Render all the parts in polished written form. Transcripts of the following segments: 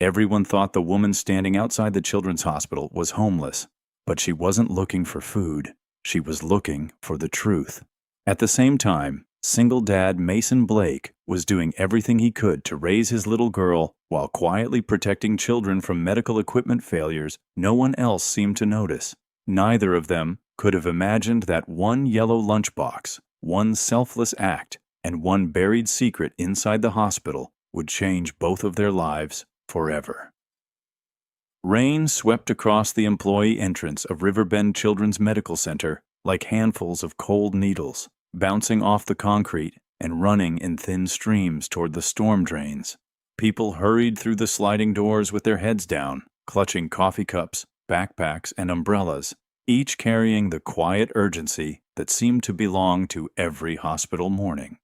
Everyone thought the woman standing outside the children's hospital was homeless, but she wasn't looking for food. She was looking for the truth. At the same time, single dad Mason Blake was doing everything he could to raise his little girl while quietly protecting children from medical equipment failures no one else seemed to notice. Neither of them could have imagined that one yellow lunchbox, one selfless act, and one buried secret inside the hospital would change both of their lives forever. Rain swept across the employee entrance of Riverbend Children's Medical Center like handfuls of cold needles, bouncing off the concrete and running in thin streams toward the storm drains. People hurried through the sliding doors with their heads down, clutching coffee cups, backpacks, and umbrellas, each carrying the quiet urgency that seemed to belong to every hospital morning.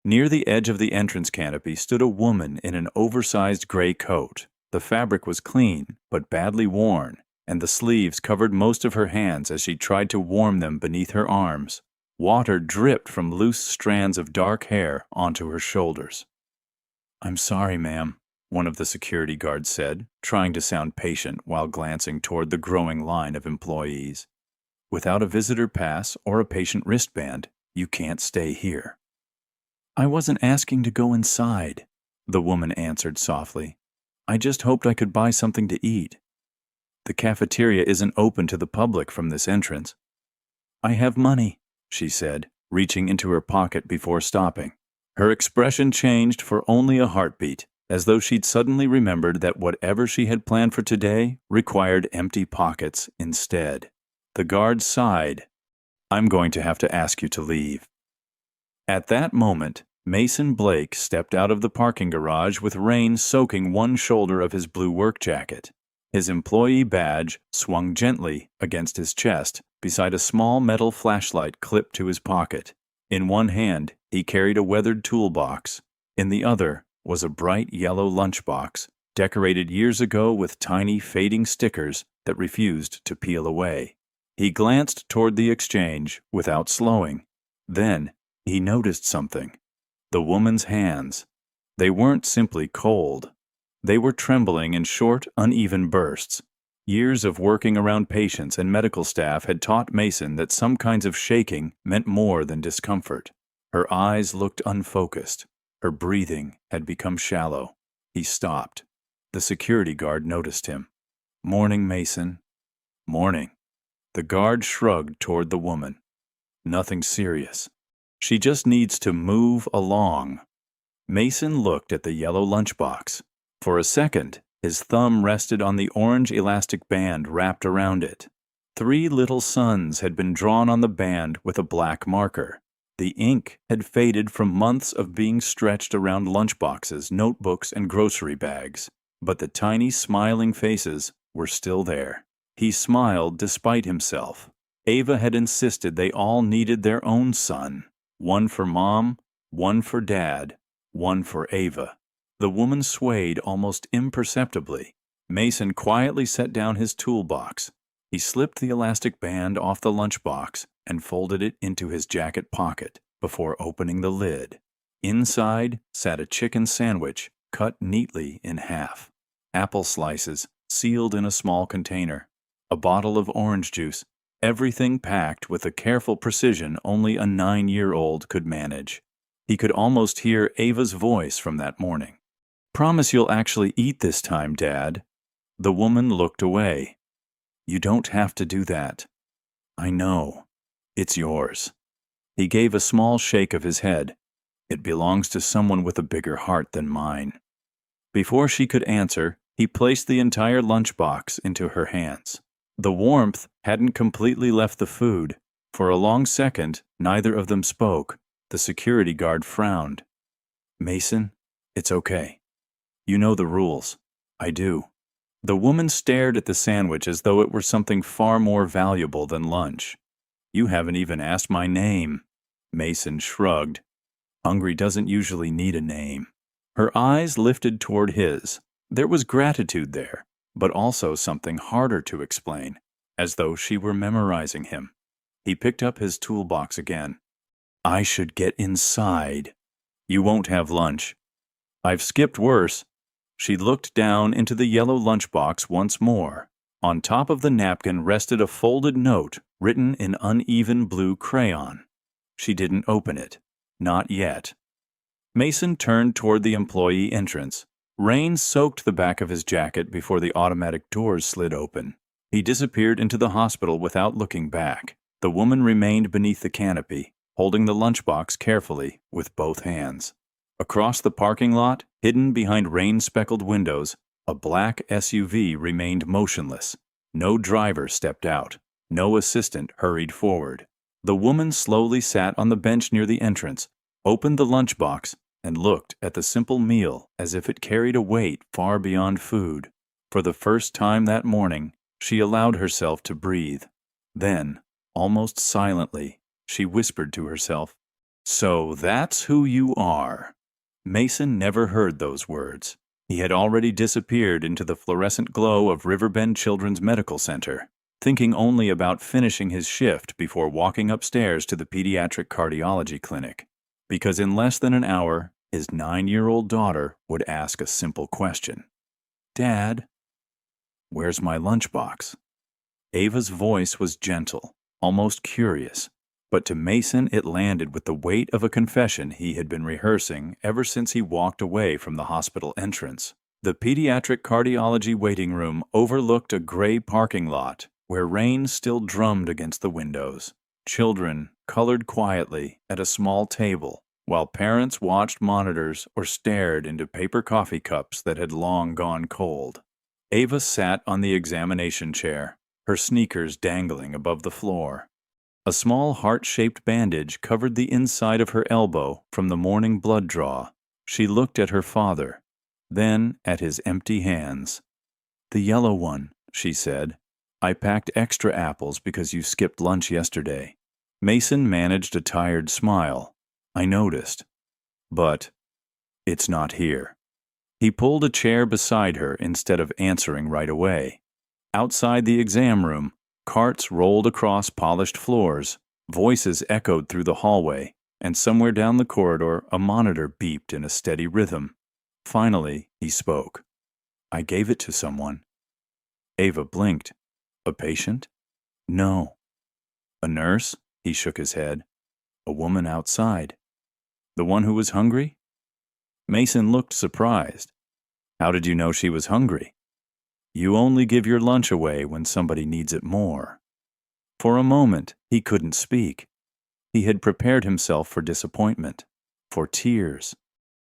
Near the edge of the entrance canopy stood a woman in an oversized gray coat. The fabric was clean, but badly worn, and the sleeves covered most of her hands as she tried to warm them beneath her arms. Water dripped from loose strands of dark hair onto her shoulders. "I'm sorry, ma'am," one of the security guards said, trying to sound patient while glancing toward the growing line of employees. "Without a visitor pass or a patient wristband, you can't stay here." "I wasn't asking to go inside," the woman answered softly. "I just hoped I could buy something to eat. The cafeteria isn't open to the public from this entrance." "I have money," she said, reaching into her pocket before stopping. Her expression changed for only a heartbeat, as though she'd suddenly remembered that whatever she had planned for today required empty pockets instead. The guard sighed. "I'm going to have to ask you to leave." At that moment, Mason Blake stepped out of the parking garage with rain soaking one shoulder of his blue work jacket. His employee badge swung gently against his chest beside a small metal flashlight clipped to his pocket. In one hand, he carried a weathered toolbox. In the other was a bright yellow lunchbox, decorated years ago with tiny fading stickers that refused to peel away. He glanced toward the exchange without slowing. Then, he noticed something. The woman's hands. They weren't simply cold. They were trembling in short, uneven bursts. Years of working around patients and medical staff had taught Mason that some kinds of shaking meant more than discomfort. Her eyes looked unfocused. Her breathing had become shallow. He stopped. The security guard noticed him. "Morning, Mason." "Morning." The guard shrugged toward the woman. "Nothing serious. She just needs to move along." Mason looked at the yellow lunchbox. For a second, his thumb rested on the orange elastic band wrapped around it. 3 little suns had been drawn on the band with a black marker. The ink had faded from months of being stretched around lunchboxes, notebooks, and grocery bags. But the tiny smiling faces were still there. He smiled despite himself. Ava had insisted they all needed their own sun. One for Mom, one for Dad, one for Ava. The woman swayed almost imperceptibly. Mason quietly set down his toolbox. He slipped the elastic band off the lunchbox and folded it into his jacket pocket before opening the lid. Inside sat a chicken sandwich cut neatly in half. Apple slices sealed in a small container. A bottle of orange juice. Everything packed with the careful precision only a 9-year-old could manage. He could almost hear Ava's voice from that morning. "Promise you'll actually eat this time, Dad." The woman looked away. "You don't have to do that." "I know. It's yours." He gave a small shake of his head. "It belongs to someone with a bigger heart than mine." Before she could answer, he placed the entire lunchbox into her hands. The warmth hadn't completely left the food. For a long second, neither of them spoke. The security guard frowned. "Mason, it's okay. You know the rules." "I do." The woman stared at the sandwich as though it were something far more valuable than lunch. "You haven't even asked my name." Mason shrugged. "Hungry doesn't usually need a name." Her eyes lifted toward his. There was gratitude there, but also something harder to explain, as though she were memorizing him. He picked up his toolbox again. "I should get inside." "You won't have lunch." "I've skipped worse." She looked down into the yellow lunchbox once more. On top of the napkin rested a folded note written in uneven blue crayon. She didn't open it. Not yet. Mason turned toward the employee entrance. Rain soaked the back of his jacket before the automatic doors slid open. He disappeared into the hospital without looking back. The woman remained beneath the canopy, holding the lunchbox carefully with both hands. Across the parking lot, hidden behind rain-speckled windows, a black SUV remained motionless. No driver stepped out. No assistant hurried forward. The woman slowly sat on the bench near the entrance, opened the lunchbox, and looked at the simple meal as if it carried a weight far beyond food. For the first time that morning, she allowed herself to breathe. Then, almost silently, she whispered to herself, "So that's who you are." Mason never heard those words. He had already disappeared into the fluorescent glow of Riverbend Children's Medical Center, thinking only about finishing his shift before walking upstairs to the pediatric cardiology clinic. Because in less than an hour, his 9-year-old daughter would ask a simple question. "Dad, where's my lunchbox?" Ava's voice was gentle, almost curious, but to Mason it landed with the weight of a confession he had been rehearsing ever since he walked away from the hospital entrance. The pediatric cardiology waiting room overlooked a gray parking lot where rain still drummed against the windows. Children colored quietly at a small table, while parents watched monitors or stared into paper coffee cups that had long gone cold. Ava sat on the examination chair, her sneakers dangling above the floor. A small heart-shaped bandage covered the inside of her elbow from the morning blood draw. She looked at her father, then at his empty hands. "The yellow one," she said. "I packed extra apples because you skipped lunch yesterday." Mason managed a tired smile. "I noticed. But it's not here." He pulled a chair beside her instead of answering right away. Outside the exam room, carts rolled across polished floors, voices echoed through the hallway, and somewhere down the corridor a monitor beeped in a steady rhythm. Finally, he spoke. "I gave it to someone." Ava blinked. "A patient?" "No." "A nurse?" He shook his head. "A woman outside." "The one who was hungry?" Mason looked surprised. "How did you know she was hungry?" "You only give your lunch away when somebody needs it more." For a moment, he couldn't speak. He had prepared himself for disappointment, for tears,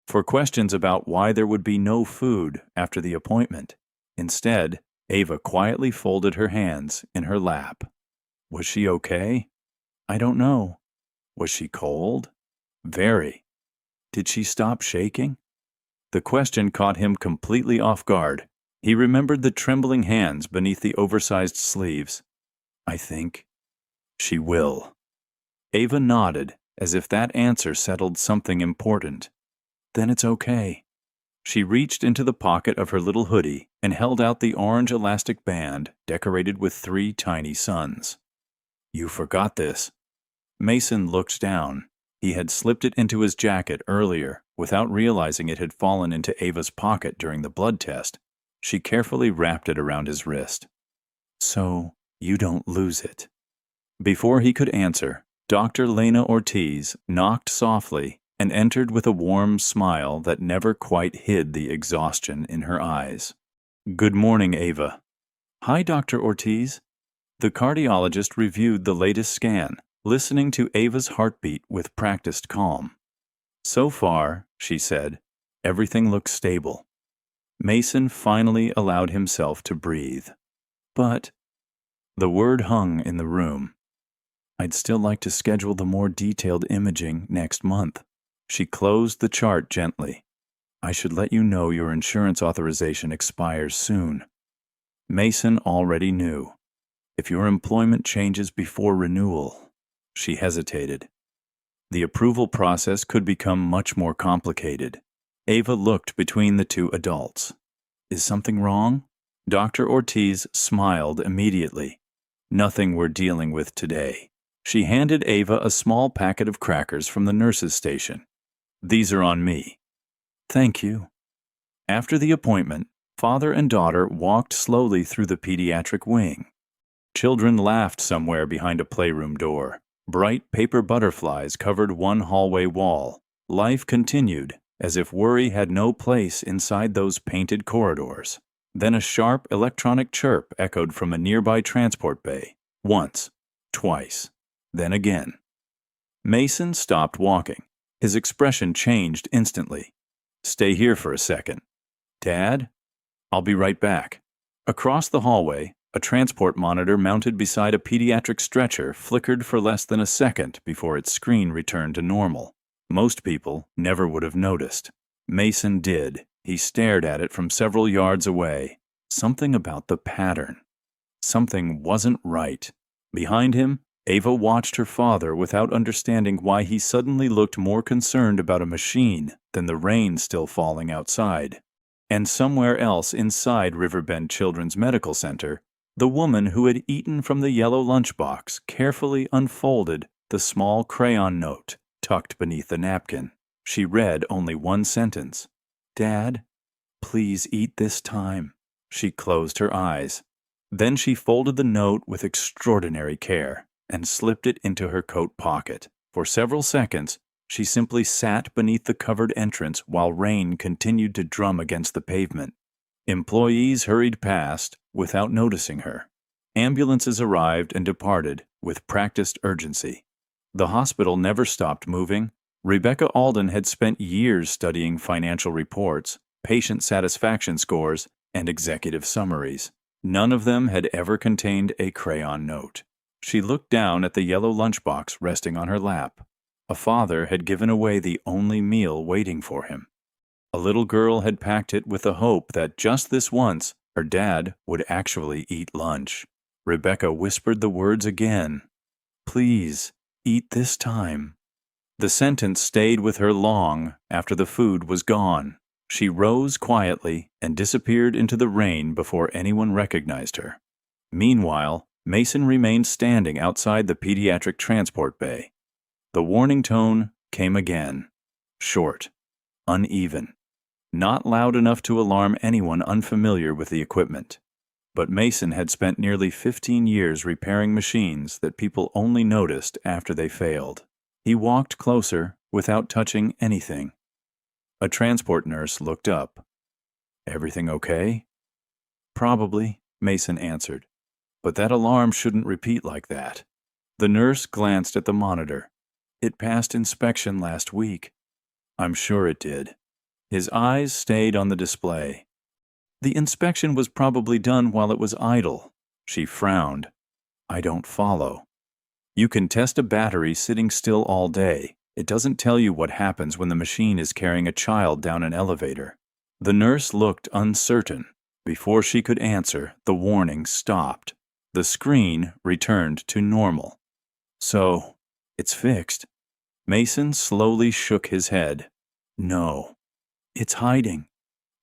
for questions about why there would be no food after the appointment. Instead, Ava quietly folded her hands in her lap. "Was she okay?" "I don't know." "Was she cold?" "Very." "Did she stop shaking?" The question caught him completely off guard. He remembered the trembling hands beneath the oversized sleeves. "I think she will." Ava nodded, as if that answer settled something important. "Then it's okay." She reached into the pocket of her little hoodie and held out the orange elastic band decorated with 3 tiny suns. "You forgot this." Mason looked down. He had slipped it into his jacket earlier, without realizing it had fallen into Ava's pocket during the blood test. She carefully wrapped it around his wrist. "So you don't lose it." Before he could answer, Dr. Lena Ortiz knocked softly and entered with a warm smile that never quite hid the exhaustion in her eyes. "Good morning, Ava." "Hi, Dr. Ortiz." The cardiologist reviewed the latest scan, listening to Ava's heartbeat with practiced calm. "So far," she said, "everything looks stable." Mason finally allowed himself to breathe. "But—" The word hung in the room. "I'd still like to schedule the more detailed imaging next month." She closed the chart gently. "I should let you know your insurance authorization expires soon." Mason already knew. "If your employment changes before renewal—" She hesitated. The approval process could become much more complicated. Ava looked between the 2 adults. "Is something wrong?" Dr. Ortiz smiled immediately. "Nothing we're dealing with today." She handed Ava a small packet of crackers from the nurse's station. "These are on me." "Thank you." After the appointment, father and daughter walked slowly through the pediatric wing. Children laughed somewhere behind a playroom door. Bright paper butterflies covered one hallway wall. Life continued, as if worry had no place inside those painted corridors. Then a sharp electronic chirp echoed from a nearby transport bay. Once, twice, then again. Mason stopped walking. His expression changed instantly. "Stay here for a second." "Dad? I'll be right back." Across the hallway, a transport monitor mounted beside a pediatric stretcher flickered for less than a second before its screen returned to normal. Most people never would have noticed. Mason did. He stared at it from several yards away. Something about the pattern. Something wasn't right. Behind him, Ava watched her father without understanding why he suddenly looked more concerned about a machine than the rain still falling outside. And somewhere else inside Riverbend Children's Medical Center, the woman who had eaten from the yellow lunchbox carefully unfolded the small crayon note tucked beneath the napkin. She read only one sentence. "Dad, please eat this time." She closed her eyes. Then she folded the note with extraordinary care and slipped it into her coat pocket. For several seconds, she simply sat beneath the covered entrance while rain continued to drum against the pavement. Employees hurried past without noticing her. Ambulances arrived and departed with practiced urgency. The hospital never stopped moving. Rebecca Alden had spent years studying financial reports, patient satisfaction scores, and executive summaries. None of them had ever contained a crayon note. She looked down at the yellow lunchbox resting on her lap. A father had given away the only meal waiting for him. A little girl had packed it with the hope that just this once her dad would actually eat lunch. Rebecca whispered the words again. "Please, eat this time." The sentence stayed with her long after the food was gone. She rose quietly and disappeared into the rain before anyone recognized her. Meanwhile, Mason remained standing outside the pediatric transport bay. The warning tone came again. Short, uneven, not loud enough to alarm anyone unfamiliar with the equipment. But Mason had spent nearly 15 years repairing machines that people only noticed after they failed. He walked closer without touching anything. A transport nurse looked up. "Everything okay?" "Probably," Mason answered. "But that alarm shouldn't repeat like that." The nurse glanced at the monitor. "It passed inspection last week." "I'm sure it did." His eyes stayed on the display. "The inspection was probably done while it was idle." She frowned. "I don't follow." "You can test a battery sitting still all day. It doesn't tell you what happens when the machine is carrying a child down an elevator." The nurse looked uncertain. Before she could answer, the warning stopped. The screen returned to normal. "So, it's fixed." Mason slowly shook his head. "No, it's hiding."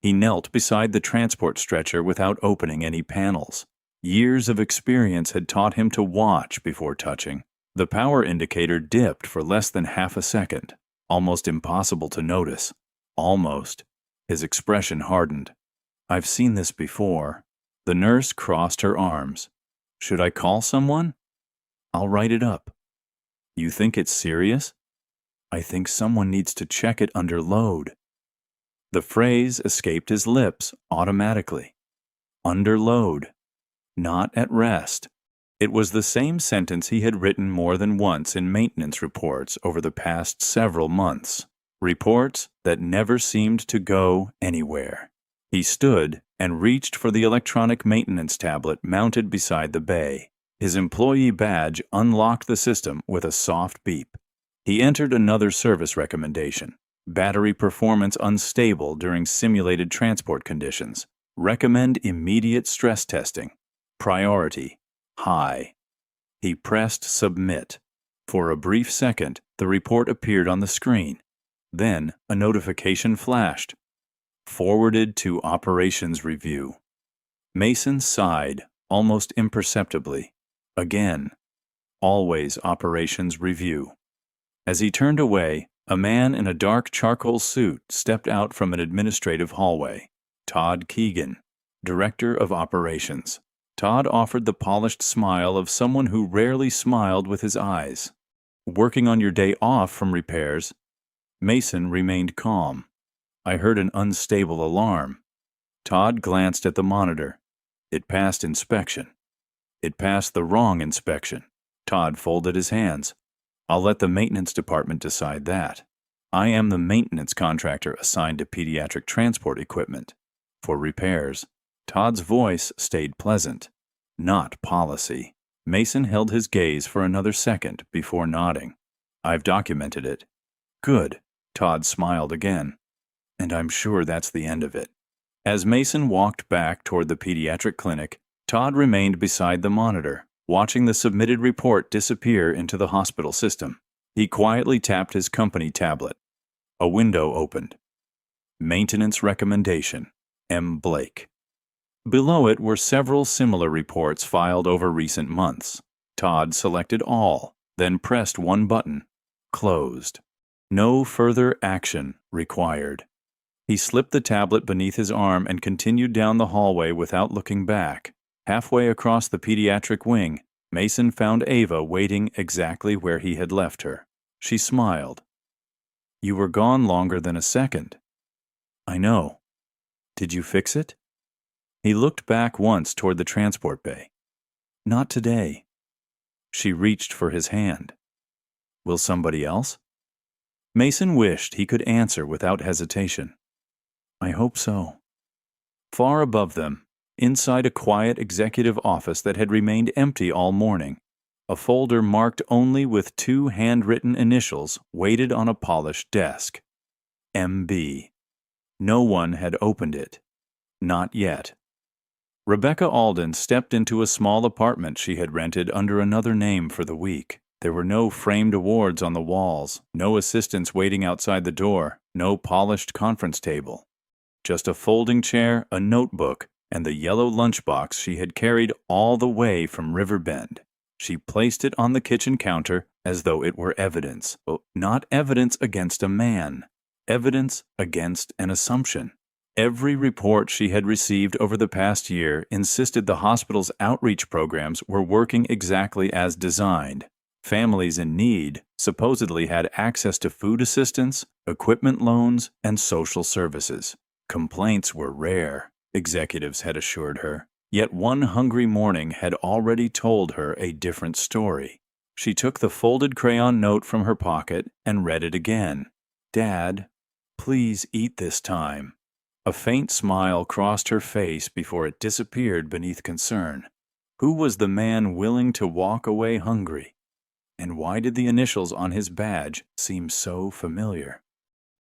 He knelt beside the transport stretcher without opening any panels. Years of experience had taught him to watch before touching. The power indicator dipped for less than half a second. Almost impossible to notice. Almost. His expression hardened. "I've seen this before." The nurse crossed her arms. "Should I call someone?" "I'll write it up." "You think it's serious?" "I think someone needs to check it under load." The phrase escaped his lips automatically. Under load. Not at rest. It was the same sentence he had written more than once in maintenance reports over the past several months. Reports that never seemed to go anywhere. He stood and reached for the electronic maintenance tablet mounted beside the bay. His employee badge unlocked the system with a soft beep. He entered another service recommendation. Battery performance unstable during simulated transport conditions. Recommend immediate stress testing. Priority high. He pressed submit. For a brief second, the report appeared on the screen. Then a notification flashed. Forwarded to operations review. Mason sighed, almost imperceptibly. Again. Always operations review. As he turned away, a man in a dark charcoal suit stepped out from an administrative hallway. Todd Keegan, Director of Operations. Todd offered the polished smile of someone who rarely smiled with his eyes. Working on your day off from repairs, Mason remained calm. I heard an unstable alarm. Todd glanced at the monitor. It passed inspection. It passed the wrong inspection. Todd folded his hands. I'll let the maintenance department decide that. I am the maintenance contractor assigned to pediatric transport equipment. For repairs, Todd's voice stayed pleasant, not policy. Mason held his gaze for another second before nodding. I've documented it. Good. Todd smiled again. And I'm sure that's the end of it. As Mason walked back toward the pediatric clinic, Todd remained beside the monitor, watching the submitted report disappear into the hospital system. He quietly tapped his company tablet. A window opened. Maintenance recommendation, M. Blake. Below it were several similar reports filed over recent months. Todd selected all, then pressed one button. Closed. No further action required. He slipped the tablet beneath his arm and continued down the hallway without looking back. Halfway across the pediatric wing, Mason found Ava waiting exactly where he had left her. She smiled. You were gone longer than a second. I know. Did you fix it? He looked back once toward the transport bay. Not today. She reached for his hand. Will somebody else? Mason wished he could answer without hesitation. I hope so. Far above them, inside a quiet executive office that had remained empty all morning, a folder marked only with 2 handwritten initials waited on a polished desk. MB. No one had opened it. Not yet. Rebecca Alden stepped into a small apartment she had rented under another name for the week. There were no framed awards on the walls, no assistants waiting outside the door, no polished conference table. Just a folding chair, a notebook, and the yellow lunchbox she had carried all the way from Riverbend. She placed it on the kitchen counter as though it were evidence. Not evidence against a man. Evidence against an assumption. Every report she had received over the past year insisted the hospital's outreach programs were working exactly as designed. Families in need supposedly had access to food assistance, equipment loans, and social services. Complaints were rare, executives had assured her. Yet one hungry morning had already told her a different story. She took the folded crayon note from her pocket and read it again. Dad, please eat this time. A faint smile crossed her face before it disappeared beneath concern. Who was the man willing to walk away hungry? And why did the initials on his badge seem so familiar?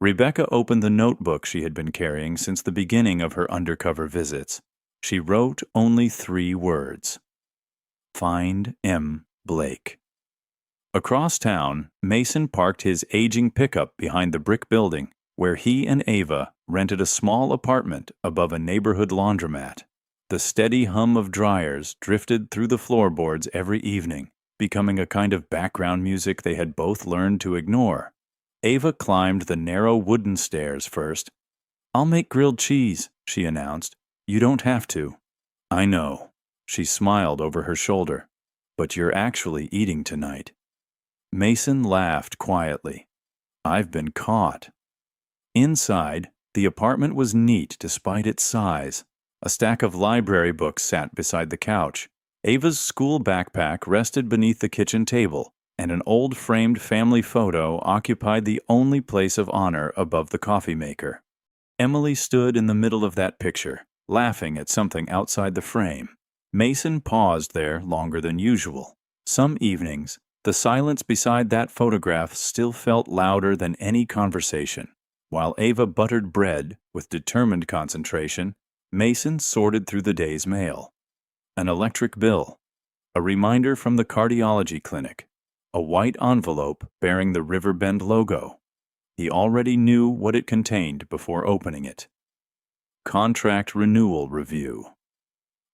Rebecca opened the notebook she had been carrying since the beginning of her undercover visits. She wrote only 3 words. Find M. Blake. Across town, Mason parked his aging pickup behind the brick building, where he and Ava rented a small apartment above a neighborhood laundromat. The steady hum of dryers drifted through the floorboards every evening, becoming a kind of background music they had both learned to ignore. Ava climbed the narrow wooden stairs first. I'll make grilled cheese, she announced. You don't have to. I know. She smiled over her shoulder. But you're actually eating tonight. Mason laughed quietly. I've been caught. Inside, the apartment was neat despite its size. A stack of library books sat beside the couch. Ava's school backpack rested beneath the kitchen table, and an old framed family photo occupied the only place of honor above the coffee maker. Emily stood in the middle of that picture, laughing at something outside the frame. Mason paused there longer than usual. Some evenings, the silence beside that photograph still felt louder than any conversation. While Ava buttered bread with determined concentration, Mason sorted through the day's mail. An electric bill, a reminder from the cardiology clinic, a white envelope bearing the Riverbend logo. He already knew what it contained before opening it. Contract renewal review.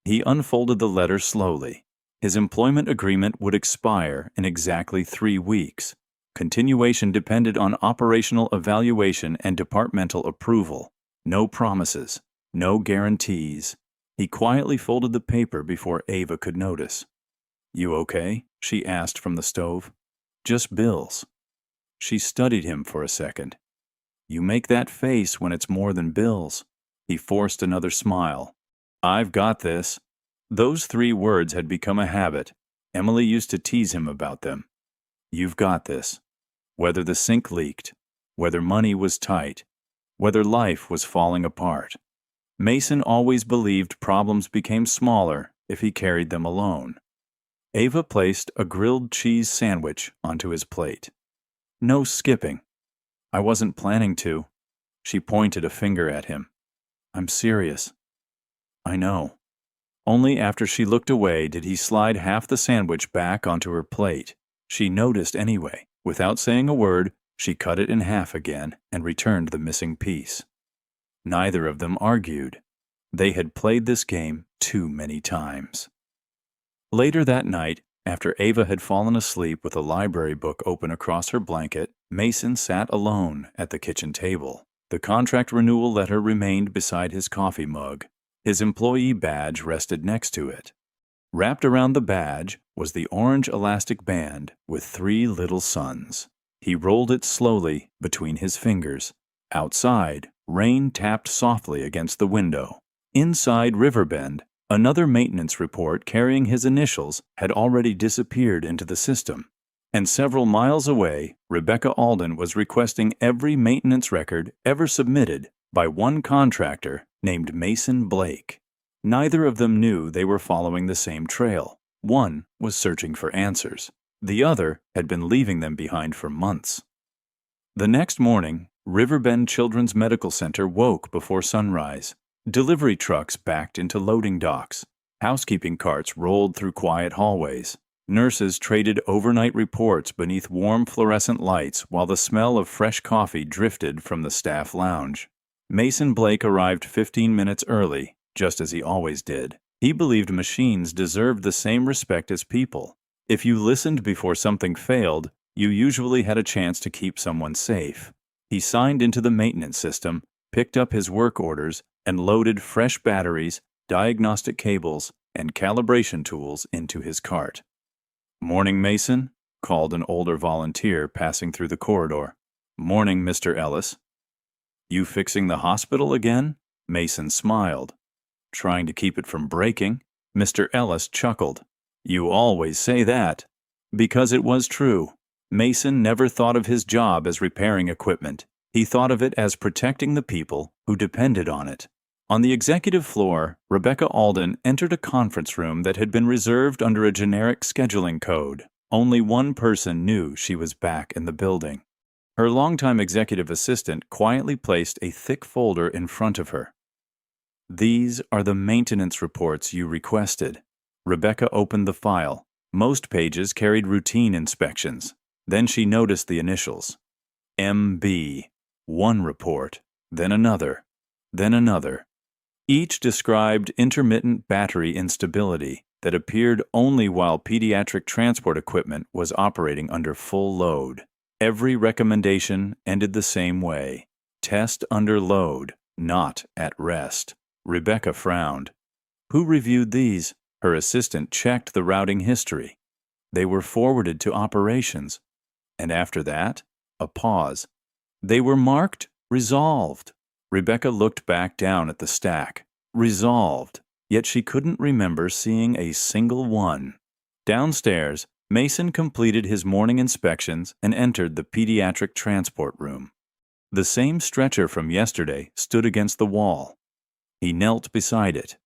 He unfolded the letter slowly. His employment agreement would expire in exactly 3 weeks. Continuation depended on operational evaluation and departmental approval. No promises. No guarantees. He quietly folded the paper before Ava could notice. "You okay?" she asked from the stove. "Just bills." She studied him for a second. "You make that face when it's more than bills." He forced another smile. "I've got this." Those 3 words had become a habit. Emily used to tease him about them. "You've got this." Whether the sink leaked, whether money was tight, whether life was falling apart. Mason always believed problems became smaller if he carried them alone. Ava placed a grilled cheese sandwich onto his plate. "No skipping." "I wasn't planning to." She pointed a finger at him. "I'm serious." "I know." Only after she looked away did he slide half the sandwich back onto her plate. She noticed anyway. Without saying a word, she cut it in half again and returned the missing piece. Neither of them argued. They had played this game too many times. Later that night, after Ava had fallen asleep with a library book open across her blanket, Mason sat alone at the kitchen table. The contract renewal letter remained beside his coffee mug. His employee badge rested next to it. Wrapped around the badge was the orange elastic band with 3 little suns. He rolled it slowly between his fingers. Outside, rain tapped softly against the window. Inside Riverbend, another maintenance report carrying his initials had already disappeared into the system. And several miles away, Rebecca Alden was requesting every maintenance record ever submitted by one contractor named Mason Blake. Neither of them knew they were following the same trail. One was searching for answers. The other had been leaving them behind for months. The next morning, Riverbend Children's Medical Center woke before sunrise. Delivery trucks backed into loading docks. Housekeeping carts rolled through quiet hallways. Nurses traded overnight reports beneath warm fluorescent lights while the smell of fresh coffee drifted from the staff lounge. Mason Blake arrived 15 minutes early, just as he always did. He believed machines deserved the same respect as people. If you listened before something failed, you usually had a chance to keep someone safe. He signed into the maintenance system, picked up his work orders, and loaded fresh batteries, diagnostic cables, and calibration tools into his cart. "Morning, Mason," called an older volunteer passing through the corridor. "Morning, Mr. Ellis." "You fixing the hospital again?" Mason smiled. "Trying to keep it from breaking." Mr. Ellis chuckled. "You always say that." Because it was true. Mason never thought of his job as repairing equipment. He thought of it as protecting the people who depended on it. On the executive floor, Rebecca Alden entered a conference room that had been reserved under a generic scheduling code. Only one person knew she was back in the building. Her longtime executive assistant quietly placed a thick folder in front of her. "These are the maintenance reports you requested." Rebecca opened the file. Most pages carried routine inspections. Then she noticed the initials. MB. One report, then another, then another. Each described intermittent battery instability that appeared only while pediatric transport equipment was operating under full load. Every recommendation ended the same way. Test under load, not at rest. Rebecca frowned. Who reviewed these? Her assistant checked the routing history. They were forwarded to operations. And after that, a pause. They were marked resolved. Rebecca looked back down at the stack. Resolved. Yet she couldn't remember seeing a single one. Downstairs, Mason completed his morning inspections and entered the pediatric transport room. The same stretcher from yesterday stood against the wall. He knelt beside it.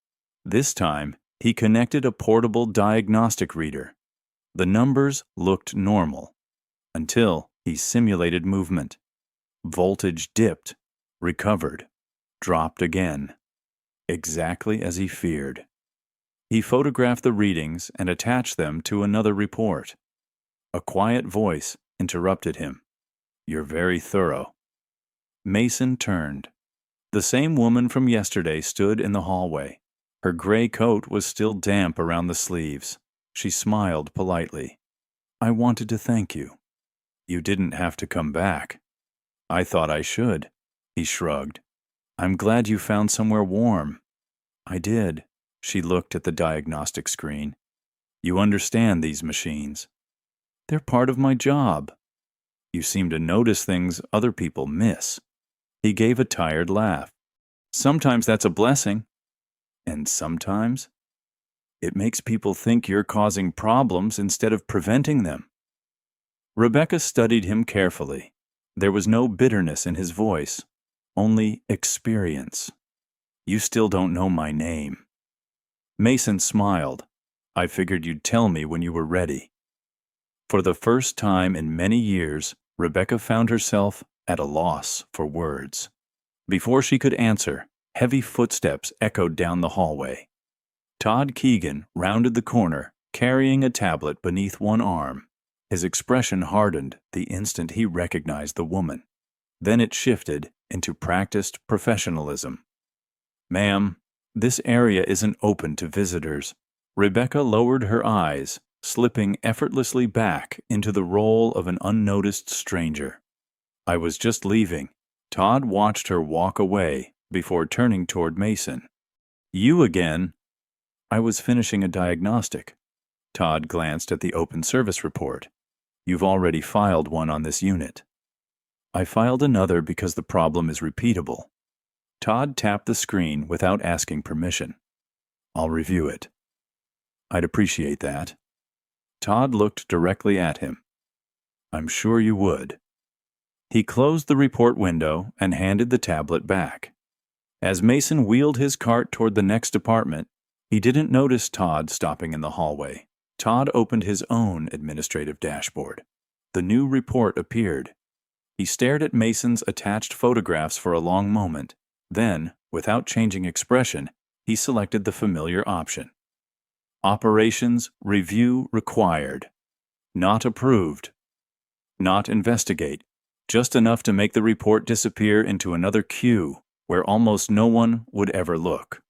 This time, he connected a portable diagnostic reader. The numbers looked normal, until he simulated movement. Voltage dipped, recovered, dropped again. Exactly as he feared. He photographed the readings and attached them to another report. A quiet voice interrupted him. "You're very thorough." Mason turned. The same woman from yesterday stood in the hallway. Her gray coat was still damp around the sleeves. She smiled politely. "I wanted to thank you." "You didn't have to come back." "I thought I should." He shrugged. I'm glad you found somewhere warm. I did. She looked at the diagnostic screen. You understand these machines. They're part of my job. You seem to notice things other people miss. He gave a tired laugh. Sometimes that's a blessing. And sometimes it makes people think you're causing problems instead of preventing them. Rebecca studied him carefully. There was no bitterness in his voice, only experience. You still don't know my name. Mason smiled. I figured you'd tell me when you were ready. For the first time in many years, Rebecca found herself at a loss for words. Before she could answer, heavy footsteps echoed down the hallway. Todd Keegan rounded the corner, carrying a tablet beneath one arm. His expression hardened the instant he recognized the woman. Then it shifted into practiced professionalism. Ma'am, this area isn't open to visitors. Rebecca lowered her eyes, slipping effortlessly back into the role of an unnoticed stranger. I was just leaving. Todd watched her walk away before turning toward Mason. You again? I was finishing a diagnostic. Todd glanced at the open service report. You've already filed one on this unit. I filed another because the problem is repeatable. Todd tapped the screen without asking permission. I'll review it. I'd appreciate that. Todd looked directly at him. I'm sure you would. He closed the report window and handed the tablet back. As Mason wheeled his cart toward the next department, he didn't notice Todd stopping in the hallway. Todd opened his own administrative dashboard. The new report appeared. He stared at Mason's attached photographs for a long moment. Then, without changing expression, he selected the familiar option. Operations Review Required. Not approved. Not investigate. Just enough to make the report disappear into another queue where almost no one would ever look.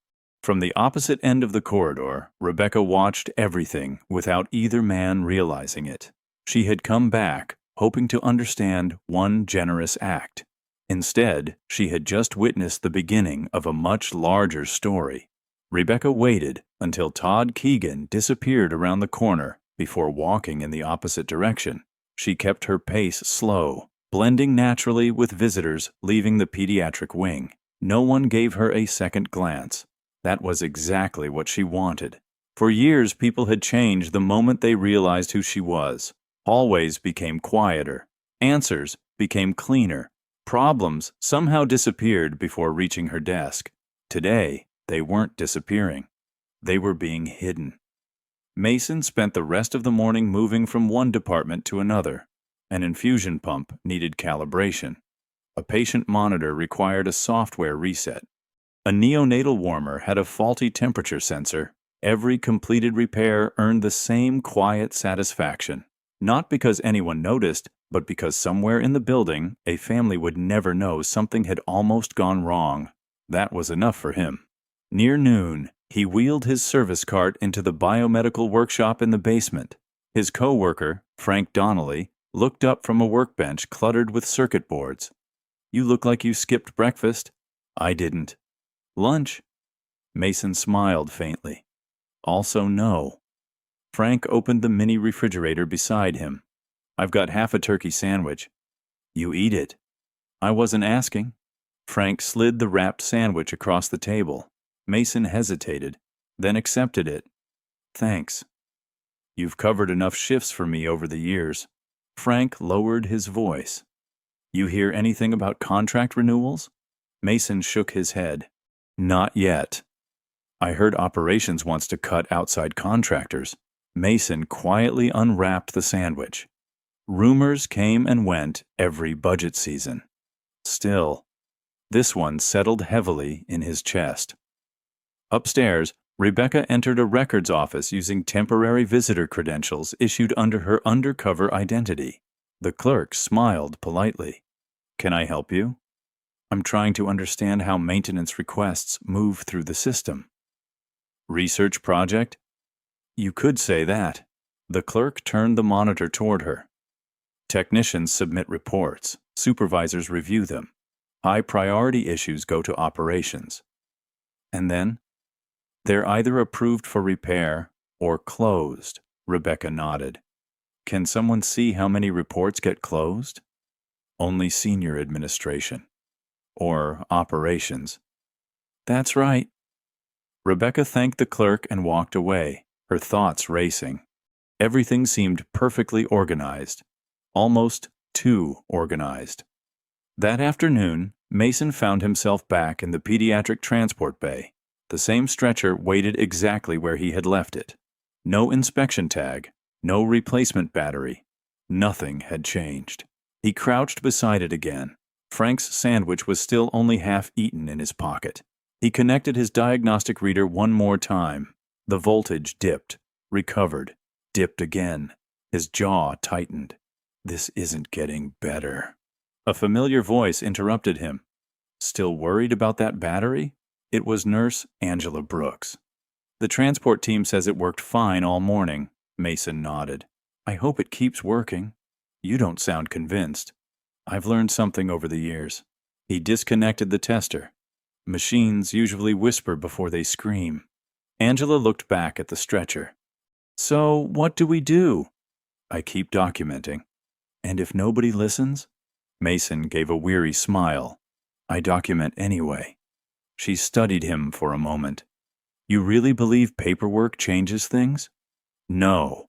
From the opposite end of the corridor, Rebecca watched everything without either man realizing it. She had come back, hoping to understand one generous act. Instead, she had just witnessed the beginning of a much larger story. Rebecca waited until Todd Keegan disappeared around the corner before walking in the opposite direction. She kept her pace slow, blending naturally with visitors leaving the pediatric wing. No one gave her a second glance. That was exactly what she wanted. For years, people had changed the moment they realized who she was. Hallways became quieter. Answers became cleaner. Problems somehow disappeared before reaching her desk. Today, they weren't disappearing. They were being hidden. Mason spent the rest of the morning moving from one department to another. An infusion pump needed calibration. A patient monitor required a software reset. A neonatal warmer had a faulty temperature sensor. Every completed repair earned the same quiet satisfaction. Not because anyone noticed, but because somewhere in the building, a family would never know something had almost gone wrong. That was enough for him. Near noon, he wheeled his service cart into the biomedical workshop in the basement. His co-worker, Frank Donnelly, looked up from a workbench cluttered with circuit boards. You look like you skipped breakfast. I didn't. Lunch? Mason smiled faintly. Also no. Frank opened the mini refrigerator beside him. I've got half a turkey sandwich. You eat it. I wasn't asking. Frank slid the wrapped sandwich across the table. Mason hesitated, then accepted it. Thanks. You've covered enough shifts for me over the years. Frank lowered his voice. You hear anything about contract renewals? Mason shook his head. Not yet. I heard operations wants to cut outside contractors. Mason quietly unwrapped the sandwich. Rumors came and went every budget season. Still, this one settled heavily in his chest. Upstairs, Rebecca entered a records office using temporary visitor credentials issued under her undercover identity. The clerk smiled politely. Can I help you? I'm trying to understand how maintenance requests move through the system. Research project? You could say that. The clerk turned the monitor toward her. Technicians submit reports. Supervisors review them. High priority issues go to operations. And then, they're either approved for repair or closed, Rebecca nodded. Can someone see how many reports get closed? Only senior administration. Or operations. That's right. Rebecca thanked the clerk and walked away, her thoughts racing. Everything seemed perfectly organized. Almost too organized. That afternoon, Mason found himself back in the pediatric transport bay. The same stretcher waited exactly where he had left it. No inspection tag, no replacement battery. Nothing had changed. He crouched beside it again. Frank's sandwich was still only half eaten in his pocket. He connected his diagnostic reader one more time. The voltage dipped, recovered, dipped again. His jaw tightened. This isn't getting better. A familiar voice interrupted him. Still worried about that battery? It was Nurse Angela Brooks. The transport team says it worked fine all morning. Mason nodded. I hope it keeps working. You don't sound convinced. I've learned something over the years. He disconnected the tester. Machines usually whisper before they scream. Angela looked back at the stretcher. So, what do we do? I keep documenting. And if nobody listens? Mason gave a weary smile. I document anyway. She studied him for a moment. You really believe paperwork changes things? No.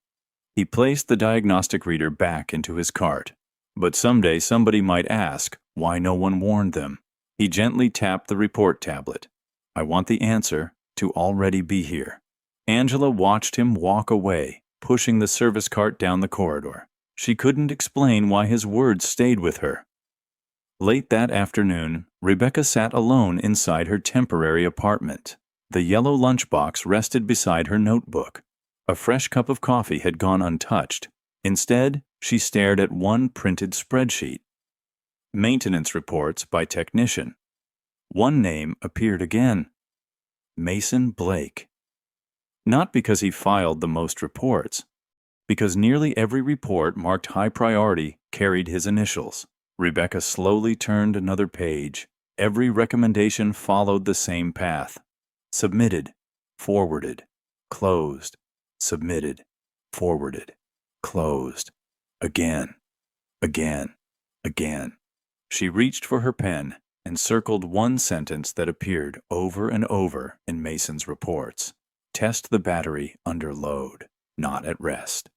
He placed the diagnostic reader back into his cart. But someday somebody might ask why no one warned them. He gently tapped the report tablet. I want the answer to already be here. Angela watched him walk away, pushing the service cart down the corridor. She couldn't explain why his words stayed with her. Late that afternoon, Rebecca sat alone inside her temporary apartment. The yellow lunchbox rested beside her notebook. A fresh cup of coffee had gone untouched. Instead, she stared at one printed spreadsheet. Maintenance reports by technician. One name appeared again. Mason Blake. Not because he filed the most reports, because nearly every report marked high priority carried his initials. Rebecca slowly turned another page. Every recommendation followed the same path. Submitted, forwarded, closed, submitted, forwarded, closed, again, again, again. She reached for her pen and circled one sentence that appeared over and over in Mason's reports. Test the battery under load, not at rest.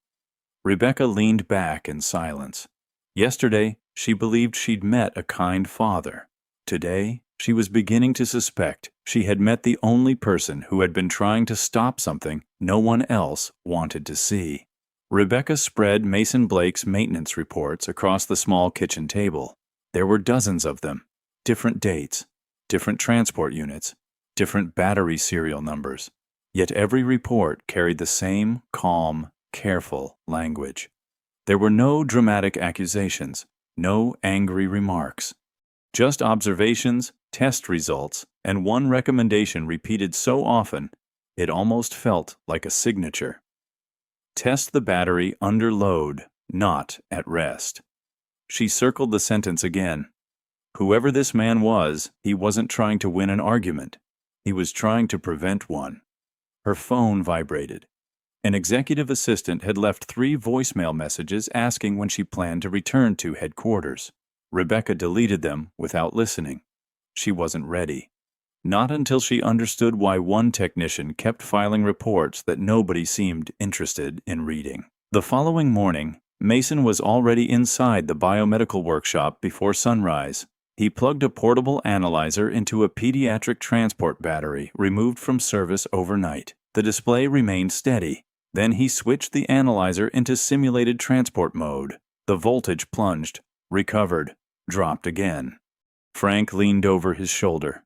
Rebecca leaned back in silence. Yesterday, she believed she'd met a kind father. Today, she was beginning to suspect she had met the only person who had been trying to stop something no one else wanted to see. Rebecca spread Mason Blake's maintenance reports across the small kitchen table. There were dozens of them, different dates, different transport units, different battery serial numbers. Yet every report carried the same calm, careful language. There were no dramatic accusations, no angry remarks. Just observations, test results, and one recommendation repeated so often, it almost felt like a signature. Test the battery under load, not at rest. She circled the sentence again. Whoever this man was, he wasn't trying to win an argument. He was trying to prevent one. Her phone vibrated. An executive assistant had left 3 voicemail messages asking when she planned to return to headquarters. Rebecca deleted them without listening. She wasn't ready. Not until she understood why one technician kept filing reports that nobody seemed interested in reading. The following morning, Mason was already inside the biomedical workshop before sunrise. He plugged a portable analyzer into a pediatric transport battery removed from service overnight. The display remained steady. Then he switched the analyzer into simulated transport mode. The voltage plunged, recovered, dropped again. Frank leaned over his shoulder.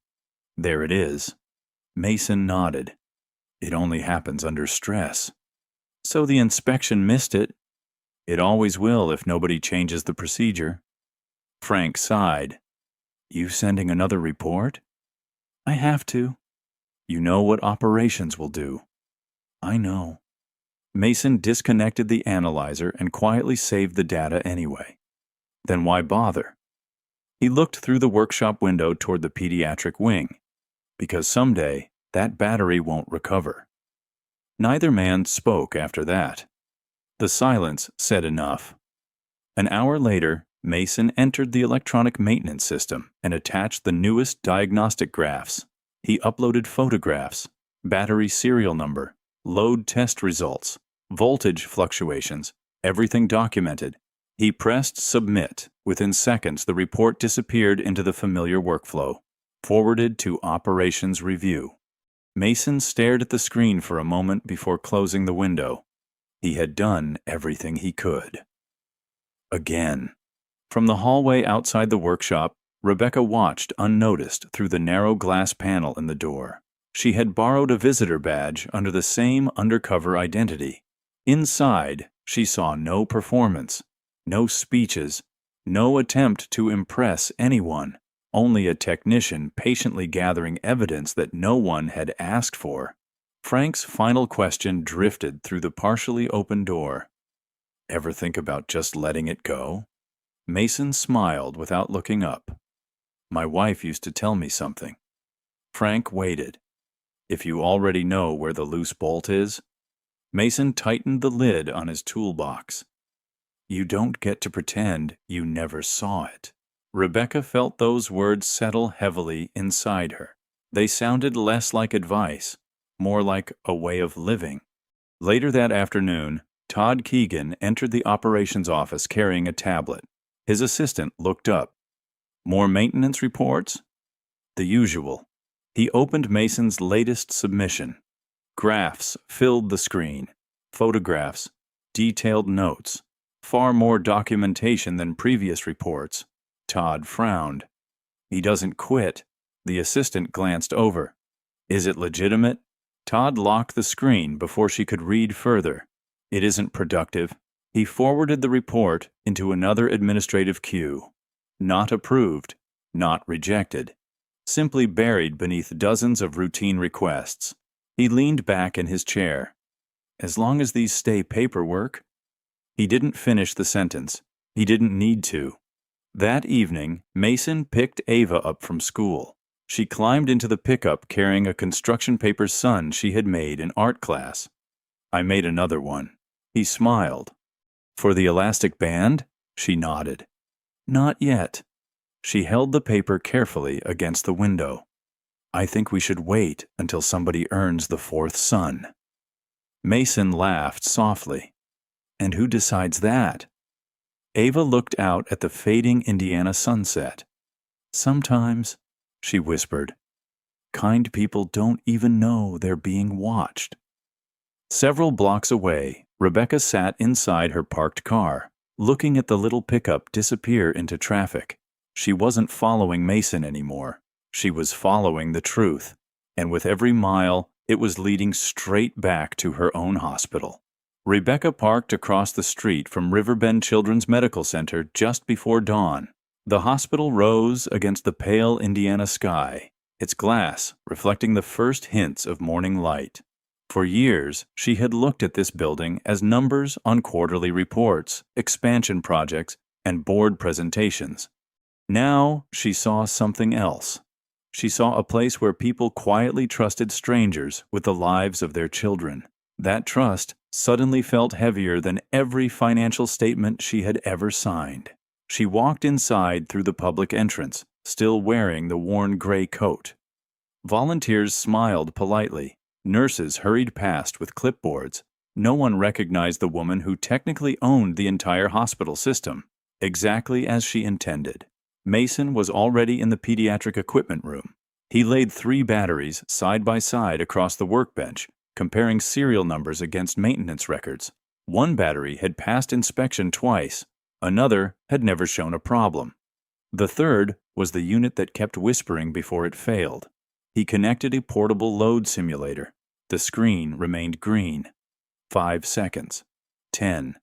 There it is. Mason nodded. It only happens under stress. So the inspection missed it. It always will if nobody changes the procedure. Frank sighed. You sending another report? I have to. You know what operations will do. I know. Mason disconnected the analyzer and quietly saved the data anyway. Then why bother? He looked through the workshop window toward the pediatric wing, because someday that battery won't recover. Neither man spoke after that. The silence said enough. An hour later, Mason entered the electronic maintenance system and attached the newest diagnostic graphs. He uploaded photographs, battery serial number, load test results, voltage fluctuations, everything documented. He pressed submit. Within seconds, the report disappeared into the familiar workflow, forwarded to operations review. Mason stared at the screen for a moment before closing the window. He had done everything he could. Again. From the hallway outside the workshop, Rebecca watched unnoticed through the narrow glass panel in the door. She had borrowed a visitor badge under the same undercover identity. Inside, she saw no performance, no speeches, no attempt to impress anyone, only a technician patiently gathering evidence that no one had asked for. Frank's final question drifted through the partially open door. Ever think about just letting it go? Mason smiled without looking up. My wife used to tell me something. Frank waited. If you already know where the loose bolt is? Mason tightened the lid on his toolbox. You don't get to pretend you never saw it. Rebecca felt those words settle heavily inside her. They sounded less like advice, more like a way of living. Later that afternoon, Todd Keegan entered the operations office carrying a tablet. His assistant looked up. More maintenance reports? The usual. He opened Mason's latest submission. Graphs filled the screen. Photographs, detailed notes. Far more documentation than previous reports. Todd frowned. He doesn't quit. The assistant glanced over. Is it legitimate? Todd locked the screen before she could read further. It isn't productive. He forwarded the report into another administrative queue. Not approved, not rejected. Simply buried beneath dozens of routine requests. He leaned back in his chair. As long as these stay paperwork. He didn't finish the sentence. He didn't need to. That evening, Mason picked Ava up from school. She climbed into the pickup carrying a construction paper sun she had made in art class. I made another one. He smiled. For the elastic band? She nodded. Not yet. She held the paper carefully against the window. I think we should wait until somebody earns the fourth sun. Mason laughed softly. And who decides that? Ava looked out at the fading Indiana sunset. Sometimes, she whispered, kind people don't even know they're being watched. Several blocks away, Rebecca sat inside her parked car, looking at the little pickup disappear into traffic. She wasn't following Mason anymore. She was following the truth, and with every mile, it was leading straight back to her own hospital. Rebecca parked across the street from Riverbend Children's Medical Center just before dawn. The hospital rose against the pale Indiana sky, its glass reflecting the first hints of morning light. For years, she had looked at this building as numbers on quarterly reports, expansion projects, and board presentations. Now she saw something else. She saw a place where people quietly trusted strangers with the lives of their children. That trust suddenly felt heavier than every financial statement she had ever signed. She walked inside through the public entrance, still wearing the worn gray coat. Volunteers smiled politely. Nurses hurried past with clipboards. No one recognized the woman who technically owned the entire hospital system, exactly as she intended. Mason was already in the pediatric equipment room. He laid 3 batteries side by side across the workbench, comparing serial numbers against maintenance records. One battery had passed inspection twice. Another had never shown a problem. The third was the unit that kept whispering before it failed. He connected a portable load simulator. The screen remained green. 5 seconds. 10.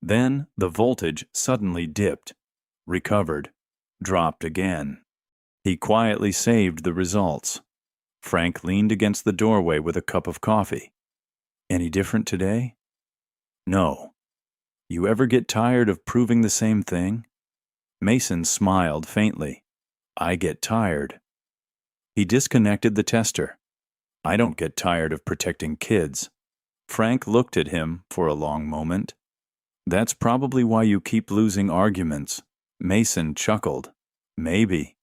Then the voltage suddenly dipped, recovered, dropped again. He quietly saved the results. Frank leaned against the doorway with a cup of coffee. Any different today? No. You ever get tired of proving the same thing? Mason smiled faintly. I get tired. He disconnected the tester. I don't get tired of protecting kids. Frank looked at him for a long moment. That's probably why you keep losing arguments. Mason chuckled. Maybe.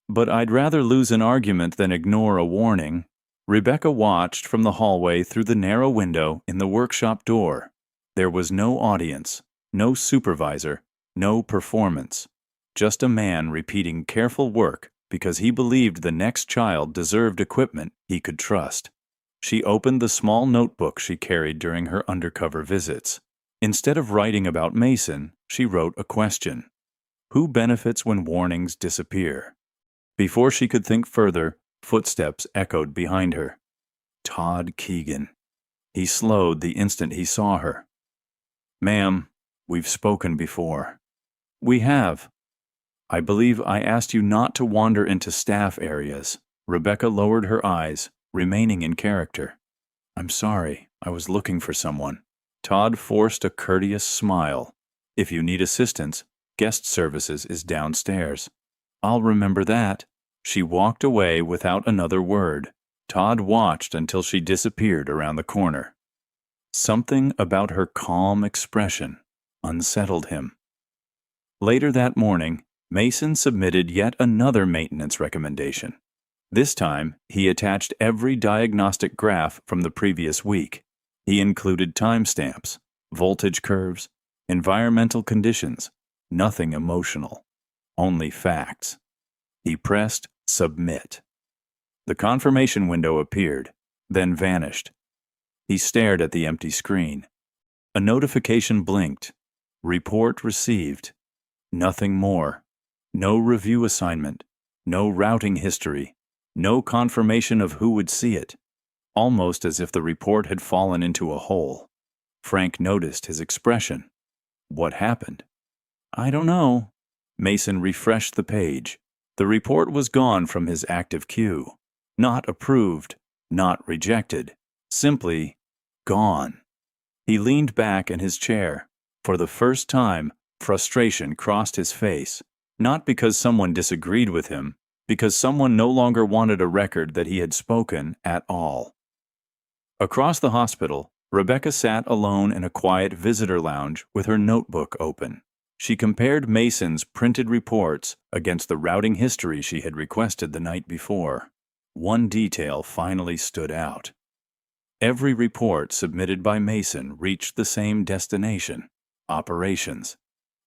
But I'd rather lose an argument than ignore a warning. Rebecca watched from the hallway through the narrow window in the workshop door. There was no audience, no supervisor, no performance. Just a man repeating careful work because he believed the next child deserved equipment he could trust. She opened the small notebook she carried during her undercover visits. Instead of writing about Mason, she wrote a question. Who benefits when warnings disappear? Before she could think further, footsteps echoed behind her. Todd Keegan. He slowed the instant he saw her. Ma'am, we've spoken before. We have. I believe I asked you not to wander into staff areas. Rebecca lowered her eyes, remaining in character. I'm sorry, I was looking for someone. Todd forced a courteous smile. If you need assistance, guest services is downstairs. I'll remember that. She walked away without another word. Todd watched until she disappeared around the corner. Something about her calm expression unsettled him. Later that morning, Mason submitted yet another maintenance recommendation. This time, he attached every diagnostic graph from the previous week. He included timestamps, voltage curves, environmental conditions, nothing emotional, only facts. He pressed submit. The confirmation window appeared, then vanished. He stared at the empty screen. A notification blinked. Report received. Nothing more. No review assignment. No routing history. No confirmation of who would see it. Almost as if the report had fallen into a hole. Frank noticed his expression. What happened? I don't know. Mason refreshed the page. The report was gone from his active queue. Not approved, not rejected, simply gone. He leaned back in his chair. For the first time, frustration crossed his face, not because someone disagreed with him, because someone no longer wanted a record that he had spoken at all. Across the hospital, Rebecca sat alone in a quiet visitor lounge with her notebook open. She compared Mason's printed reports against the routing history she had requested the night before. One detail finally stood out. Every report submitted by Mason reached the same destination, operations.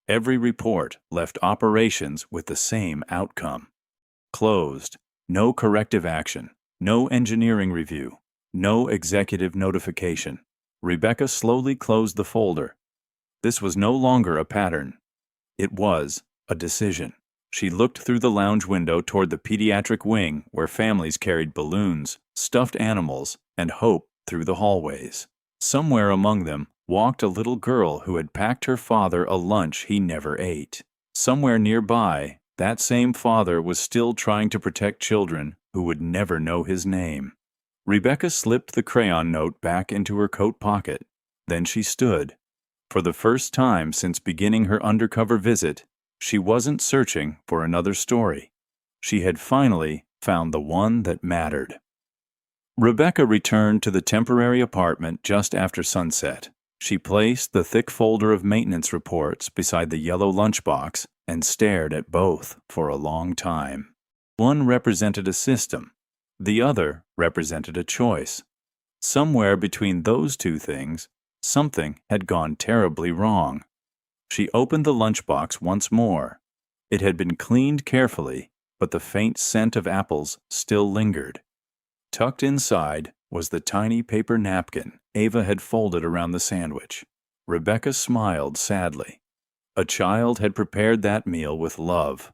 Every report left operations with the same outcome. Closed, no corrective action, no engineering review, no executive notification. Rebecca slowly closed the folder. This was no longer a pattern. It was a decision. She looked through the lounge window toward the pediatric wing where families carried balloons, stuffed animals, and hope through the hallways. Somewhere among them walked a little girl who had packed her father a lunch he never ate. Somewhere nearby, that same father was still trying to protect children who would never know his name. Rebecca slipped the crayon note back into her coat pocket. Then she stood. For the first time since beginning her undercover visit, she wasn't searching for another story. She had finally found the one that mattered. Rebecca returned to the temporary apartment just after sunset. She placed the thick folder of maintenance reports beside the yellow lunchbox and stared at both for a long time. One represented a system. The other represented a choice. Somewhere between those two things, something had gone terribly wrong. She opened the lunchbox once more. It had been cleaned carefully, but the faint scent of apples still lingered. Tucked inside was the tiny paper napkin Ava had folded around the sandwich. Rebecca smiled sadly. A child had prepared that meal with love.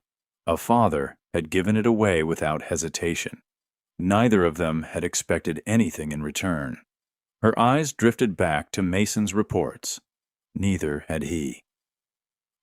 A father had given it away without hesitation. Neither of them had expected anything in return. Her eyes drifted back to Mason's reports. Neither had he.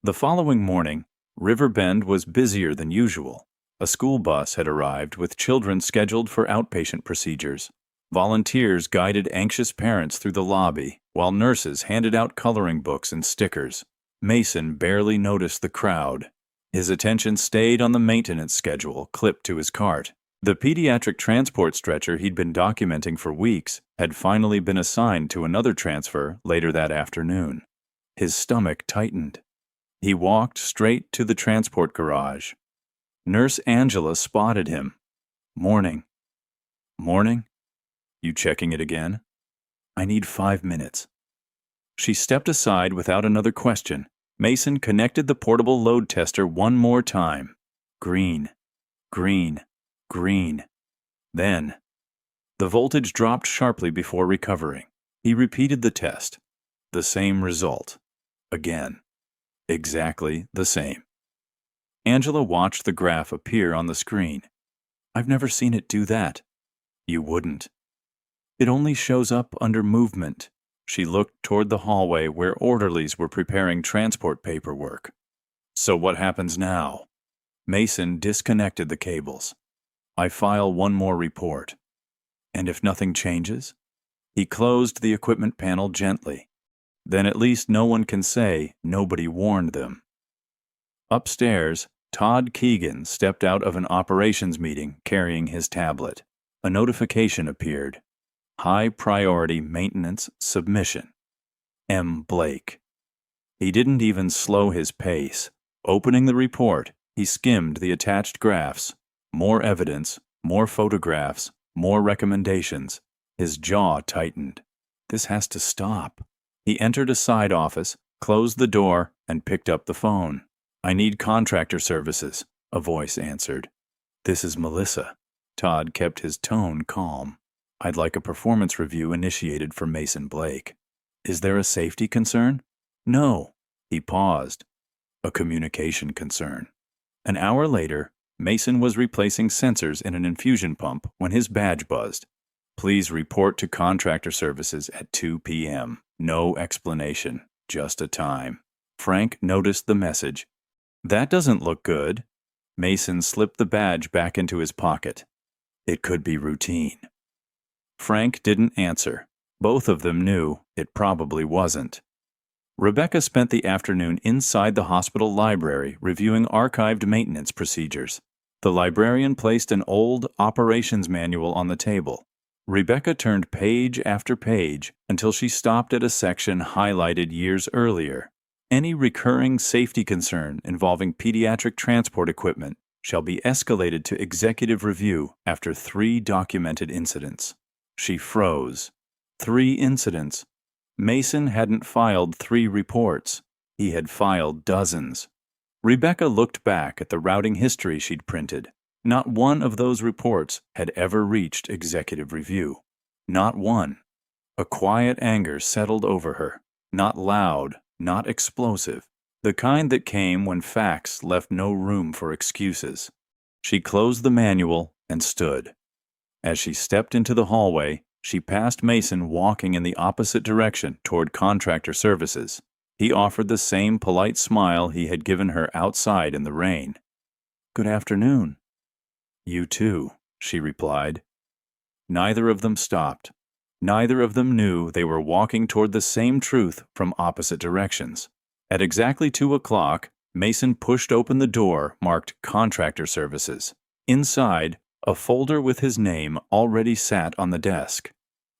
The following morning, Riverbend was busier than usual. A school bus had arrived with children scheduled for outpatient procedures. Volunteers guided anxious parents through the lobby, while nurses handed out coloring books and stickers. Mason barely noticed the crowd. His attention stayed on the maintenance schedule clipped to his cart. The pediatric transport stretcher he'd been documenting for weeks had finally been assigned to another transfer later that afternoon. His stomach tightened. He walked straight to the transport garage. Nurse Angela spotted him. "Morning." "Morning? You checking it again?" "I need 5 minutes." She stepped aside without another question. Mason connected the portable load tester one more time. Green, green, green. Then, the voltage dropped sharply before recovering. He repeated the test. The same result. Again. Exactly the same. Angela watched the graph appear on the screen. "I've never seen it do that." "You wouldn't. It only shows up under movement." She looked toward the hallway where orderlies were preparing transport paperwork. "So what happens now?" Mason disconnected the cables. "I file one more report." "And if nothing changes?" He closed the equipment panel gently. "Then at least no one can say nobody warned them." Upstairs, Todd Keegan stepped out of an operations meeting carrying his tablet. A notification appeared. High priority maintenance submission. M. Blake. He didn't even slow his pace. Opening the report, he skimmed the attached graphs. More evidence, more photographs, more recommendations. His jaw tightened. This has to stop. He entered a side office, closed the door, and picked up the phone. "I need contractor services," a voice answered. "This is Melissa." Todd kept his tone calm. "I'd like a performance review initiated for Mason Blake." "Is there a safety concern?" "No." He paused. "A communication concern." An hour later, Mason was replacing sensors in an infusion pump when his badge buzzed. "Please report to contractor services at 2 p.m. No explanation, just a time." Frank noticed the message. "That doesn't look good." Mason slipped the badge back into his pocket. "It could be routine." Frank didn't answer. Both of them knew it probably wasn't. Rebecca spent the afternoon inside the hospital library reviewing archived maintenance procedures. The librarian placed an old operations manual on the table. Rebecca turned page after page until she stopped at a section highlighted years earlier. "Any recurring safety concern involving pediatric transport equipment shall be escalated to executive review after 3 documented incidents." She froze. 3 incidents. Mason hadn't filed 3 reports. He had filed dozens. Rebecca looked back at the routing history she'd printed. Not one of those reports had ever reached executive review. Not one. A quiet anger settled over her. Not loud, not explosive. The kind that came when facts left no room for excuses. She closed the manual and stood. As she stepped into the hallway, she passed Mason walking in the opposite direction toward contractor services. He offered the same polite smile he had given her outside in the rain. "Good afternoon." "You too," she replied. Neither of them stopped. Neither of them knew they were walking toward the same truth from opposite directions. At exactly 2 o'clock, Mason pushed open the door marked Contractor Services. Inside, a folder with his name already sat on the desk.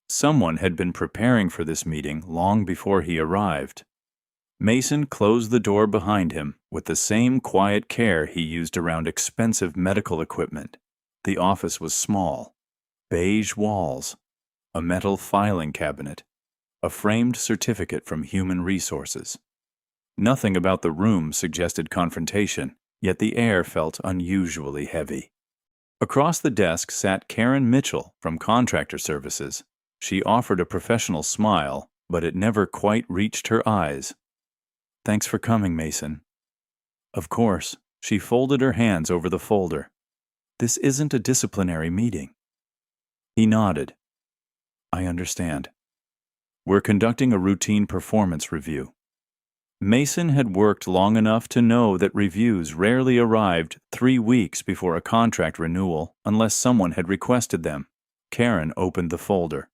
Someone had been preparing for this meeting long before he arrived. Mason closed the door behind him with the same quiet care he used around expensive medical equipment. The office was small. Beige walls, a metal filing cabinet, a framed certificate from Human Resources. Nothing about the room suggested confrontation, yet the air felt unusually heavy. Across the desk sat Karen Mitchell from Contractor Services. She offered a professional smile, but it never quite reached her eyes. "Thanks for coming, Mason." "Of course." She folded her hands over the folder. "This isn't a disciplinary meeting." He nodded. "I understand. We're conducting a routine performance review." Mason had worked long enough to know that reviews rarely arrived 3 weeks before a contract renewal unless someone had requested them. Karen opened the folder.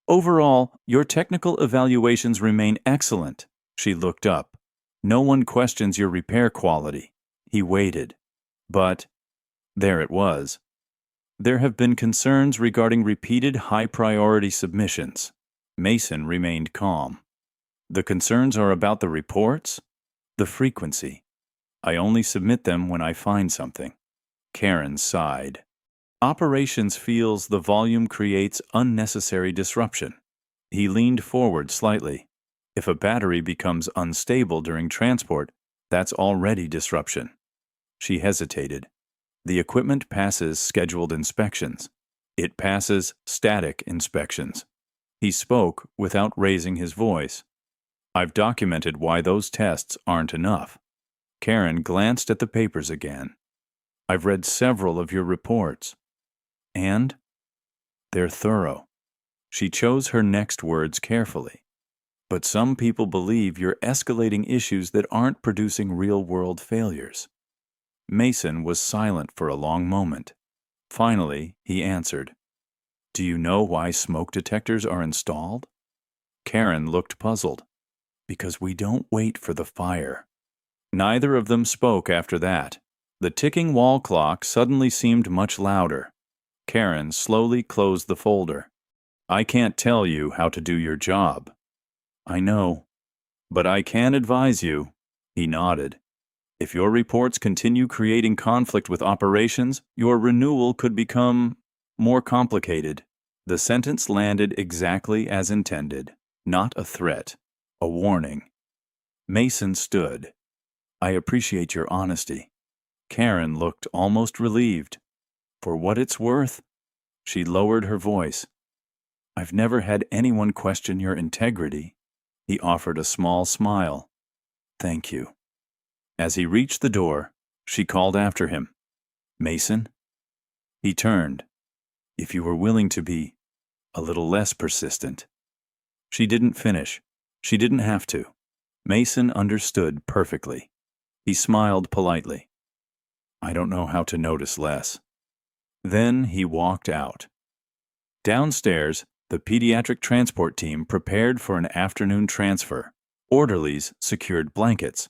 "Overall, your technical evaluations remain excellent." She looked up. "No one questions your repair quality." He waited. But there it was. There have been concerns regarding repeated high-priority submissions. Mason remained calm. The concerns are about the reports? The frequency. I only submit them when I find something. Karen sighed. Operations feels the volume creates unnecessary disruption. He leaned forward slightly. If a battery becomes unstable during transport, that's already disruption. She hesitated. The equipment passes scheduled inspections. It passes static inspections. He spoke without raising his voice. I've documented why those tests aren't enough. Karen glanced at the papers again. I've read several of your reports. And? They're thorough. She chose her next words carefully. But some people believe you're escalating issues that aren't producing real-world failures. Mason was silent for a long moment. Finally, he answered, Do you know why smoke detectors are installed? Karen looked puzzled. Because we don't wait for the fire. Neither of them spoke after that. The ticking wall clock suddenly seemed much louder. Karen slowly closed the folder. I can't tell you how to do your job. I know. But I can advise you. He nodded. If your reports continue creating conflict with operations, your renewal could become more complicated. The sentence landed exactly as intended. Not a threat. A warning. Mason stood. I appreciate your honesty. Karen looked almost relieved. For what it's worth, she lowered her voice. I've never had anyone question your integrity. He offered a small smile. Thank you. As he reached the door, she called after him. Mason? He turned. If you were willing to be a little less persistent. She didn't finish. She didn't have to. Mason understood perfectly. He smiled politely. I don't know how to notice less. Then he walked out. Downstairs, the pediatric transport team prepared for an afternoon transfer. Orderlies secured blankets.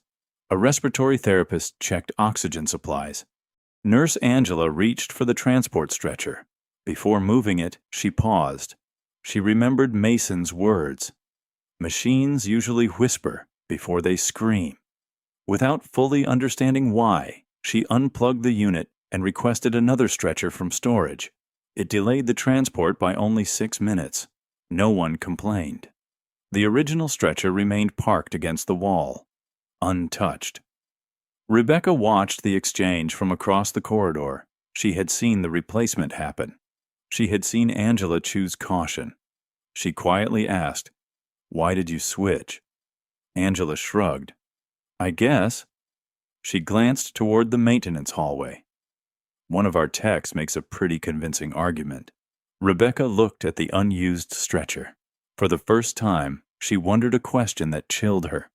A respiratory therapist checked oxygen supplies. Nurse Angela reached for the transport stretcher. Before moving it, she paused. She remembered Mason's words. Machines usually whisper before they scream. Without fully understanding why, she unplugged the unit and requested another stretcher from storage. It delayed the transport by only 6 minutes. No one complained. The original stretcher remained parked against the wall, untouched. Rebecca watched the exchange from across the corridor. She had seen the replacement happen. She had seen Angela choose caution. She quietly asked, Why did you switch? Angela shrugged. I guess. She glanced toward the maintenance hallway. One of our techs makes a pretty convincing argument. Rebecca looked at the unused stretcher. For the first time, she wondered a question that chilled her.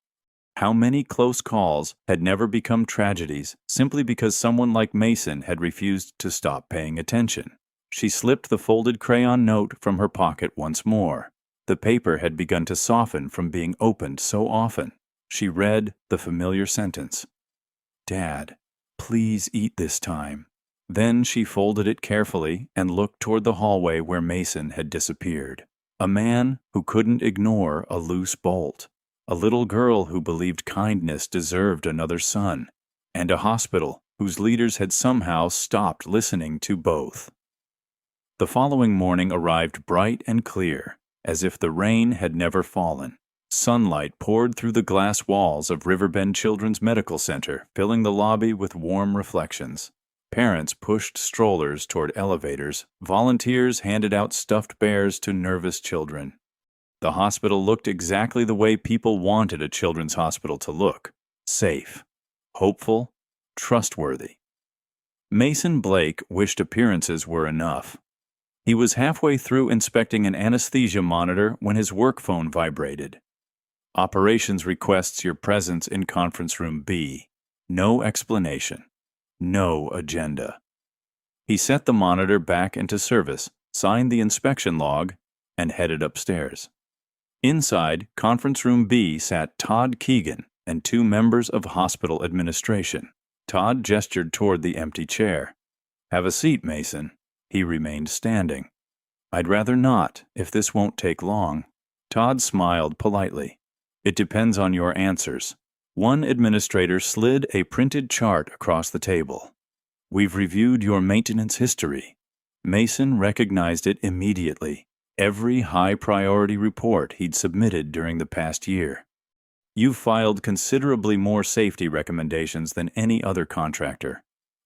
How many close calls had never become tragedies simply because someone like Mason had refused to stop paying attention? She slipped the folded crayon note from her pocket once more. The paper had begun to soften from being opened so often. She read the familiar sentence. Dad, please eat this time. Then she folded it carefully and looked toward the hallway where Mason had disappeared. A man who couldn't ignore a loose bolt. A little girl who believed kindness deserved another son. And a hospital whose leaders had somehow stopped listening to both. The following morning arrived bright and clear, as if the rain had never fallen. Sunlight poured through the glass walls of Riverbend Children's Medical Center, filling the lobby with warm reflections. Parents pushed strollers toward elevators. Volunteers handed out stuffed bears to nervous children. The hospital looked exactly the way people wanted a children's hospital to look. Safe, hopeful, trustworthy. Mason Blake wished appearances were enough. He was halfway through inspecting an anesthesia monitor when his work phone vibrated. Operations requests your presence in conference room B. No explanation. No agenda. He set the monitor back into service, signed the inspection log, and headed upstairs. Inside conference room B sat Todd Keegan and 2 members of hospital administration. Todd gestured toward the empty chair. "Have a seat, Mason." He remained standing. "I'd rather not, if this won't take long." Todd smiled politely. "It depends on your answers." One administrator slid a printed chart across the table. "We've reviewed your maintenance history." Mason recognized it immediately. Every high-priority report he'd submitted during the past year. "You've filed considerably more safety recommendations than any other contractor.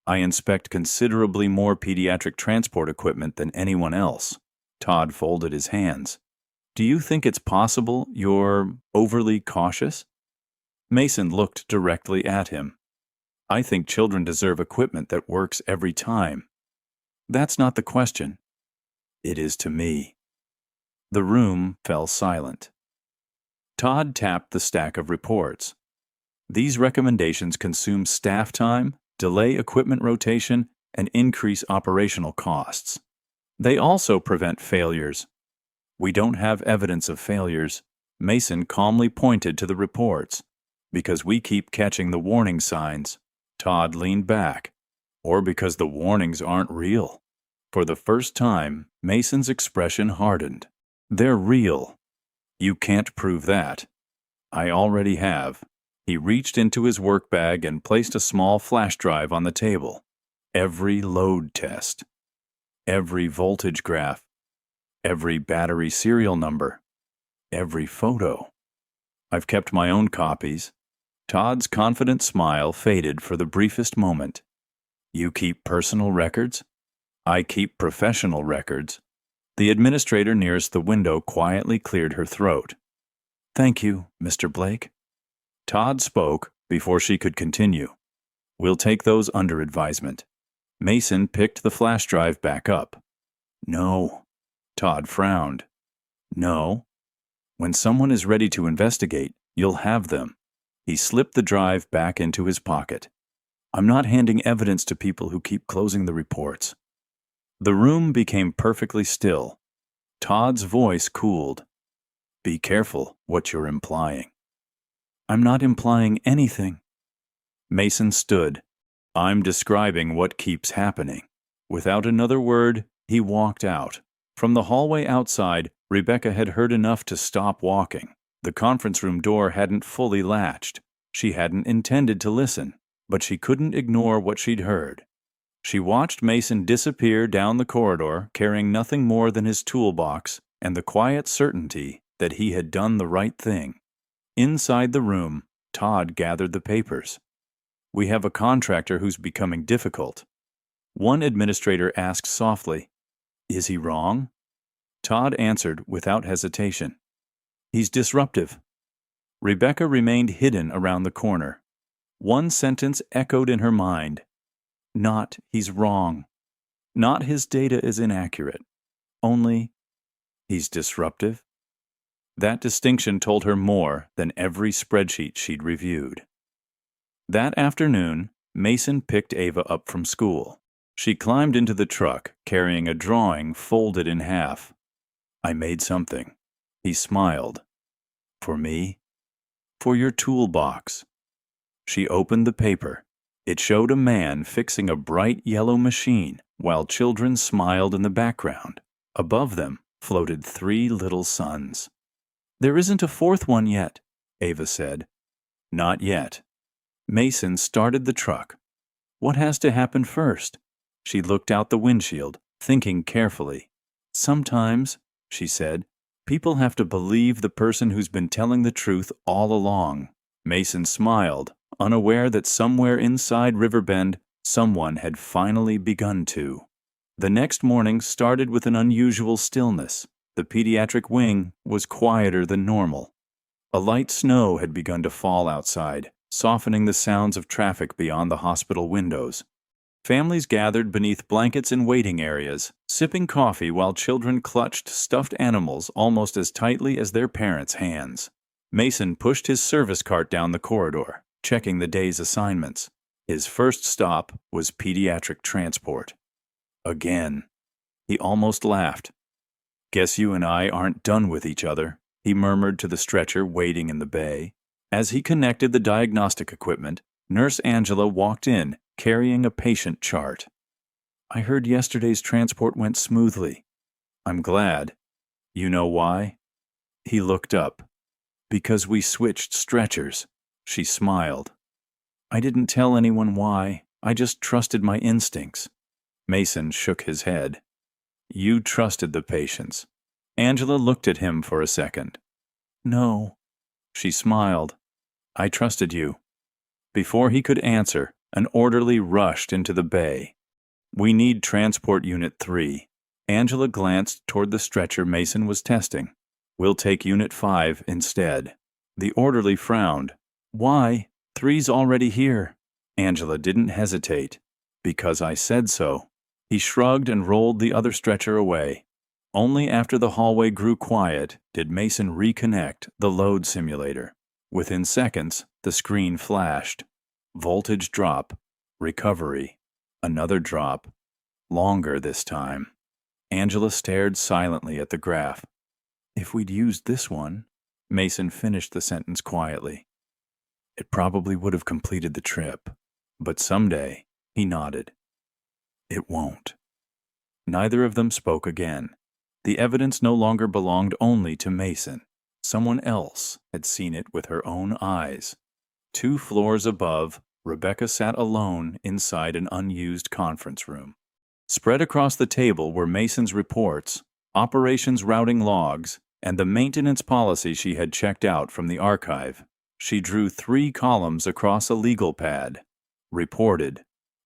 I inspect considerably more pediatric transport equipment than anyone else." Todd folded his hands. "Do you think it's possible you're overly cautious?" Mason looked directly at him. "I think children deserve equipment that works every time." "That's not the question." "It is to me." The room fell silent. Todd tapped the stack of reports. "These recommendations consume staff time, delay equipment rotation, and increase operational costs. They also prevent failures." "We don't have evidence of failures." Mason calmly pointed to the reports. "Because we keep catching the warning signs." Todd leaned back. "Or because the warnings aren't real." For the first time, Mason's expression hardened. "They're real." "You can't prove that." "I already have." He reached into his work bag and placed a small flash drive on the table. Every load test. Every voltage graph. Every battery serial number. Every photo. "I've kept my own copies." Todd's confident smile faded for the briefest moment. "You keep personal records?" "I keep professional records." The administrator nearest the window quietly cleared her throat. "Thank you, Mr. Blake." Todd spoke before she could continue. "We'll take those under advisement." Mason picked the flash drive back up. "No." Todd frowned. "No. When someone is ready to investigate, you'll have them." He slipped the drive back into his pocket. "I'm not handing evidence to people who keep closing the reports." The room became perfectly still. Todd's voice cooled. "Be careful what you're implying." "I'm not implying anything." Mason stood. "I'm describing what keeps happening." Without another word, he walked out. From the hallway outside, Rebecca had heard enough to stop walking. The conference room door hadn't fully latched. She hadn't intended to listen, but she couldn't ignore what she'd heard. She watched Mason disappear down the corridor, carrying nothing more than his toolbox and the quiet certainty that he had done the right thing. Inside the room, Todd gathered the papers. "We have a contractor who's becoming difficult." One administrator asked softly, "Is he wrong?" Todd answered without hesitation, "He's disruptive." Rebecca remained hidden around the corner. One sentence echoed in her mind. Not he's wrong. Not his data is inaccurate. Only he's disruptive. That distinction told her more than every spreadsheet she'd reviewed. That afternoon, Mason picked Ava up from school. She climbed into the truck, carrying a drawing folded in half. "I made something." He smiled. "For me?" "For your toolbox." She opened the paper. It showed a man fixing a bright yellow machine while children smiled in the background. Above them floated 3 little suns. "There isn't a 4th one yet," Ava said. "Not yet." Mason started the truck. "What has to happen first?" She looked out the windshield, thinking carefully. "Sometimes," she said, "people have to believe the person who's been telling the truth all along." Mason smiled, unaware that somewhere inside Riverbend, someone had finally begun to. The next morning started with an unusual stillness. The pediatric wing was quieter than normal. A light snow had begun to fall outside, softening the sounds of traffic beyond the hospital windows. Families gathered beneath blankets in waiting areas, sipping coffee while children clutched stuffed animals almost as tightly as their parents' hands. Mason pushed his service cart down the corridor, checking the day's assignments. His first stop was pediatric transport. Again. He almost laughed. "Guess you and I aren't done with each other," he murmured to the stretcher waiting in the bay. As he connected the diagnostic equipment, Nurse Angela walked in, carrying a patient chart. I heard yesterday's transport went smoothly. I'm glad. You know why? He looked up. Because we switched stretchers. She smiled. I didn't tell anyone why. I just trusted my instincts. Mason shook his head. You trusted the patients. Angela looked at him for a second. No. She smiled. I trusted you. Before he could answer, an orderly rushed into the bay. We need Transport Unit 3. Angela glanced toward the stretcher Mason was testing. We'll take Unit 5 instead. The orderly frowned. Why? 3's already here. Angela didn't hesitate. Because I said so. He shrugged and rolled the other stretcher away. Only after the hallway grew quiet did Mason reconnect the load simulator. Within seconds, the screen flashed. Voltage drop. Recovery. Another drop. Longer this time. Angela stared silently at the graph. If we'd used this one, Mason finished the sentence quietly. It probably would have completed the trip. But someday, he nodded. It won't. Neither of them spoke again. The evidence no longer belonged only to Mason. Someone else had seen it with her own eyes. 2 floors above, Rebecca sat alone inside an unused conference room. Spread across the table were Mason's reports, operations routing logs, and the maintenance policy she had checked out from the archive. She drew 3 columns across a legal pad. Reported,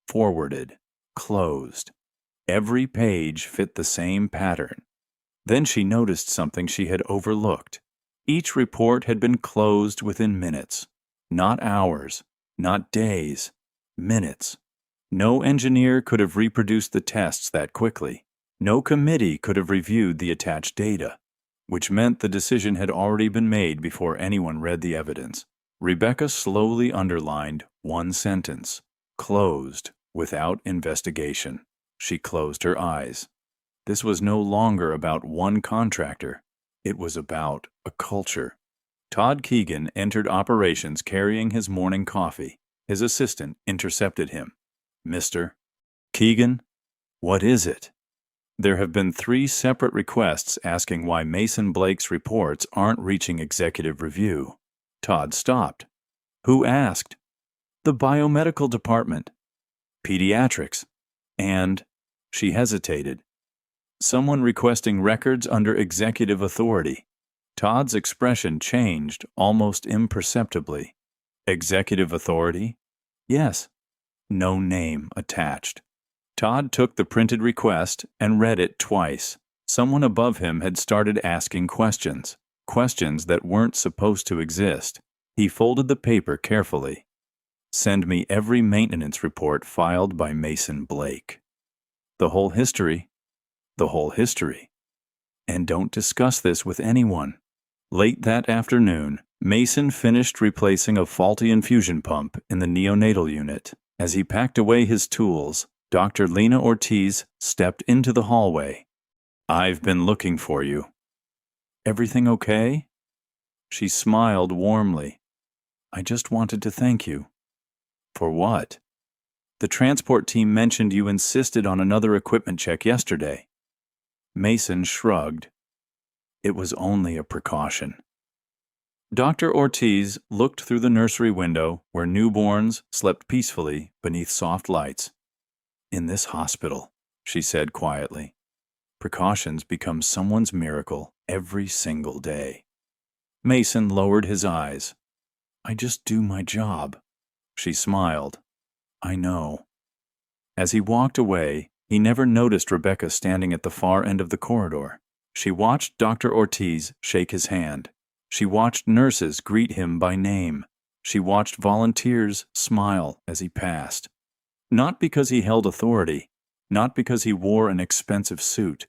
forwarded, closed. Every page fit the same pattern. Then she noticed something she had overlooked. Each report had been closed within minutes. Not hours, not days, minutes. No engineer could have reproduced the tests that quickly. No committee could have reviewed the attached data, which meant the decision had already been made before anyone read the evidence. Rebecca slowly underlined one sentence. Closed, without investigation. She closed her eyes. This was no longer about one contractor. It was about a culture. Todd Keegan entered operations carrying his morning coffee. His assistant intercepted him. Mr. Keegan, what is it? There have been 3 separate requests asking why Mason Blake's reports aren't reaching executive review. Todd stopped. Who asked? The biomedical department. Pediatrics. And she hesitated. Someone requesting records under executive authority. Todd's expression changed almost imperceptibly. Executive authority? Yes. No name attached. Todd took the printed request and read it twice. Someone above him had started asking questions that weren't supposed to exist. He folded the paper carefully. Send me every maintenance report filed by Mason Blake. The whole history. The whole history. And don't discuss this with anyone. Late that afternoon, Mason finished replacing a faulty infusion pump in the neonatal unit. As he packed away his tools, Dr. Lena Ortiz stepped into the hallway. I've been looking for you. Everything okay? She smiled warmly. I just wanted to thank you. For what? The transport team mentioned you insisted on another equipment check yesterday. Mason shrugged. It was only a precaution. Dr. Ortiz looked through the nursery window where newborns slept peacefully beneath soft lights. In this hospital, she said quietly, precautions become someone's miracle every single day. Mason lowered his eyes. I just do my job. She smiled. I know. As he walked away, he never noticed Rebecca standing at the far end of the corridor. She watched Dr. Ortiz shake his hand. She watched nurses greet him by name. She watched volunteers smile as he passed. Not because he held authority, not because he wore an expensive suit,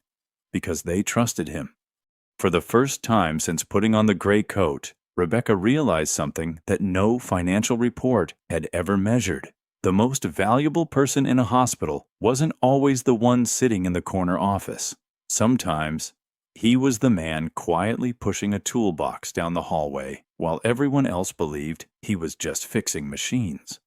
because they trusted him. For the first time since putting on the gray coat, Rebecca realized something that no financial report had ever measured. The most valuable person in a hospital wasn't always the one sitting in the corner office. Sometimes, he was the man quietly pushing a toolbox down the hallway while everyone else believed he was just fixing machines.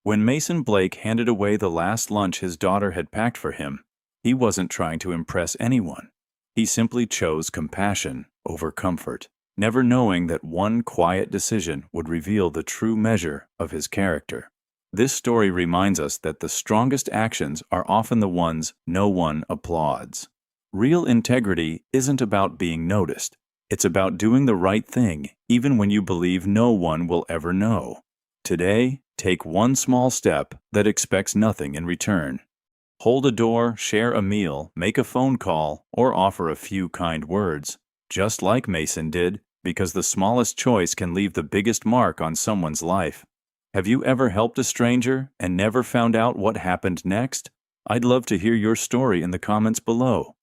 When Mason Blake handed away the last lunch his daughter had packed for him, he wasn't trying to impress anyone. He simply chose compassion over comfort, never knowing that one quiet decision would reveal the true measure of his character. This story reminds us that the strongest actions are often the ones no one applauds. Real integrity isn't about being noticed. It's about doing the right thing, even when you believe no one will ever know. Today, take one small step that expects nothing in return. Hold a door, share a meal, make a phone call, or offer a few kind words, just like Mason did, because the smallest choice can leave the biggest mark on someone's life. Have you ever helped a stranger and never found out what happened next? I'd love to hear your story in the comments below.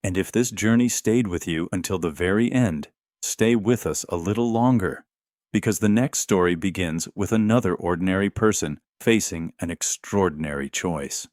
And if this journey stayed with you until the very end, stay with us a little longer, because the next story begins with another ordinary person facing an extraordinary choice.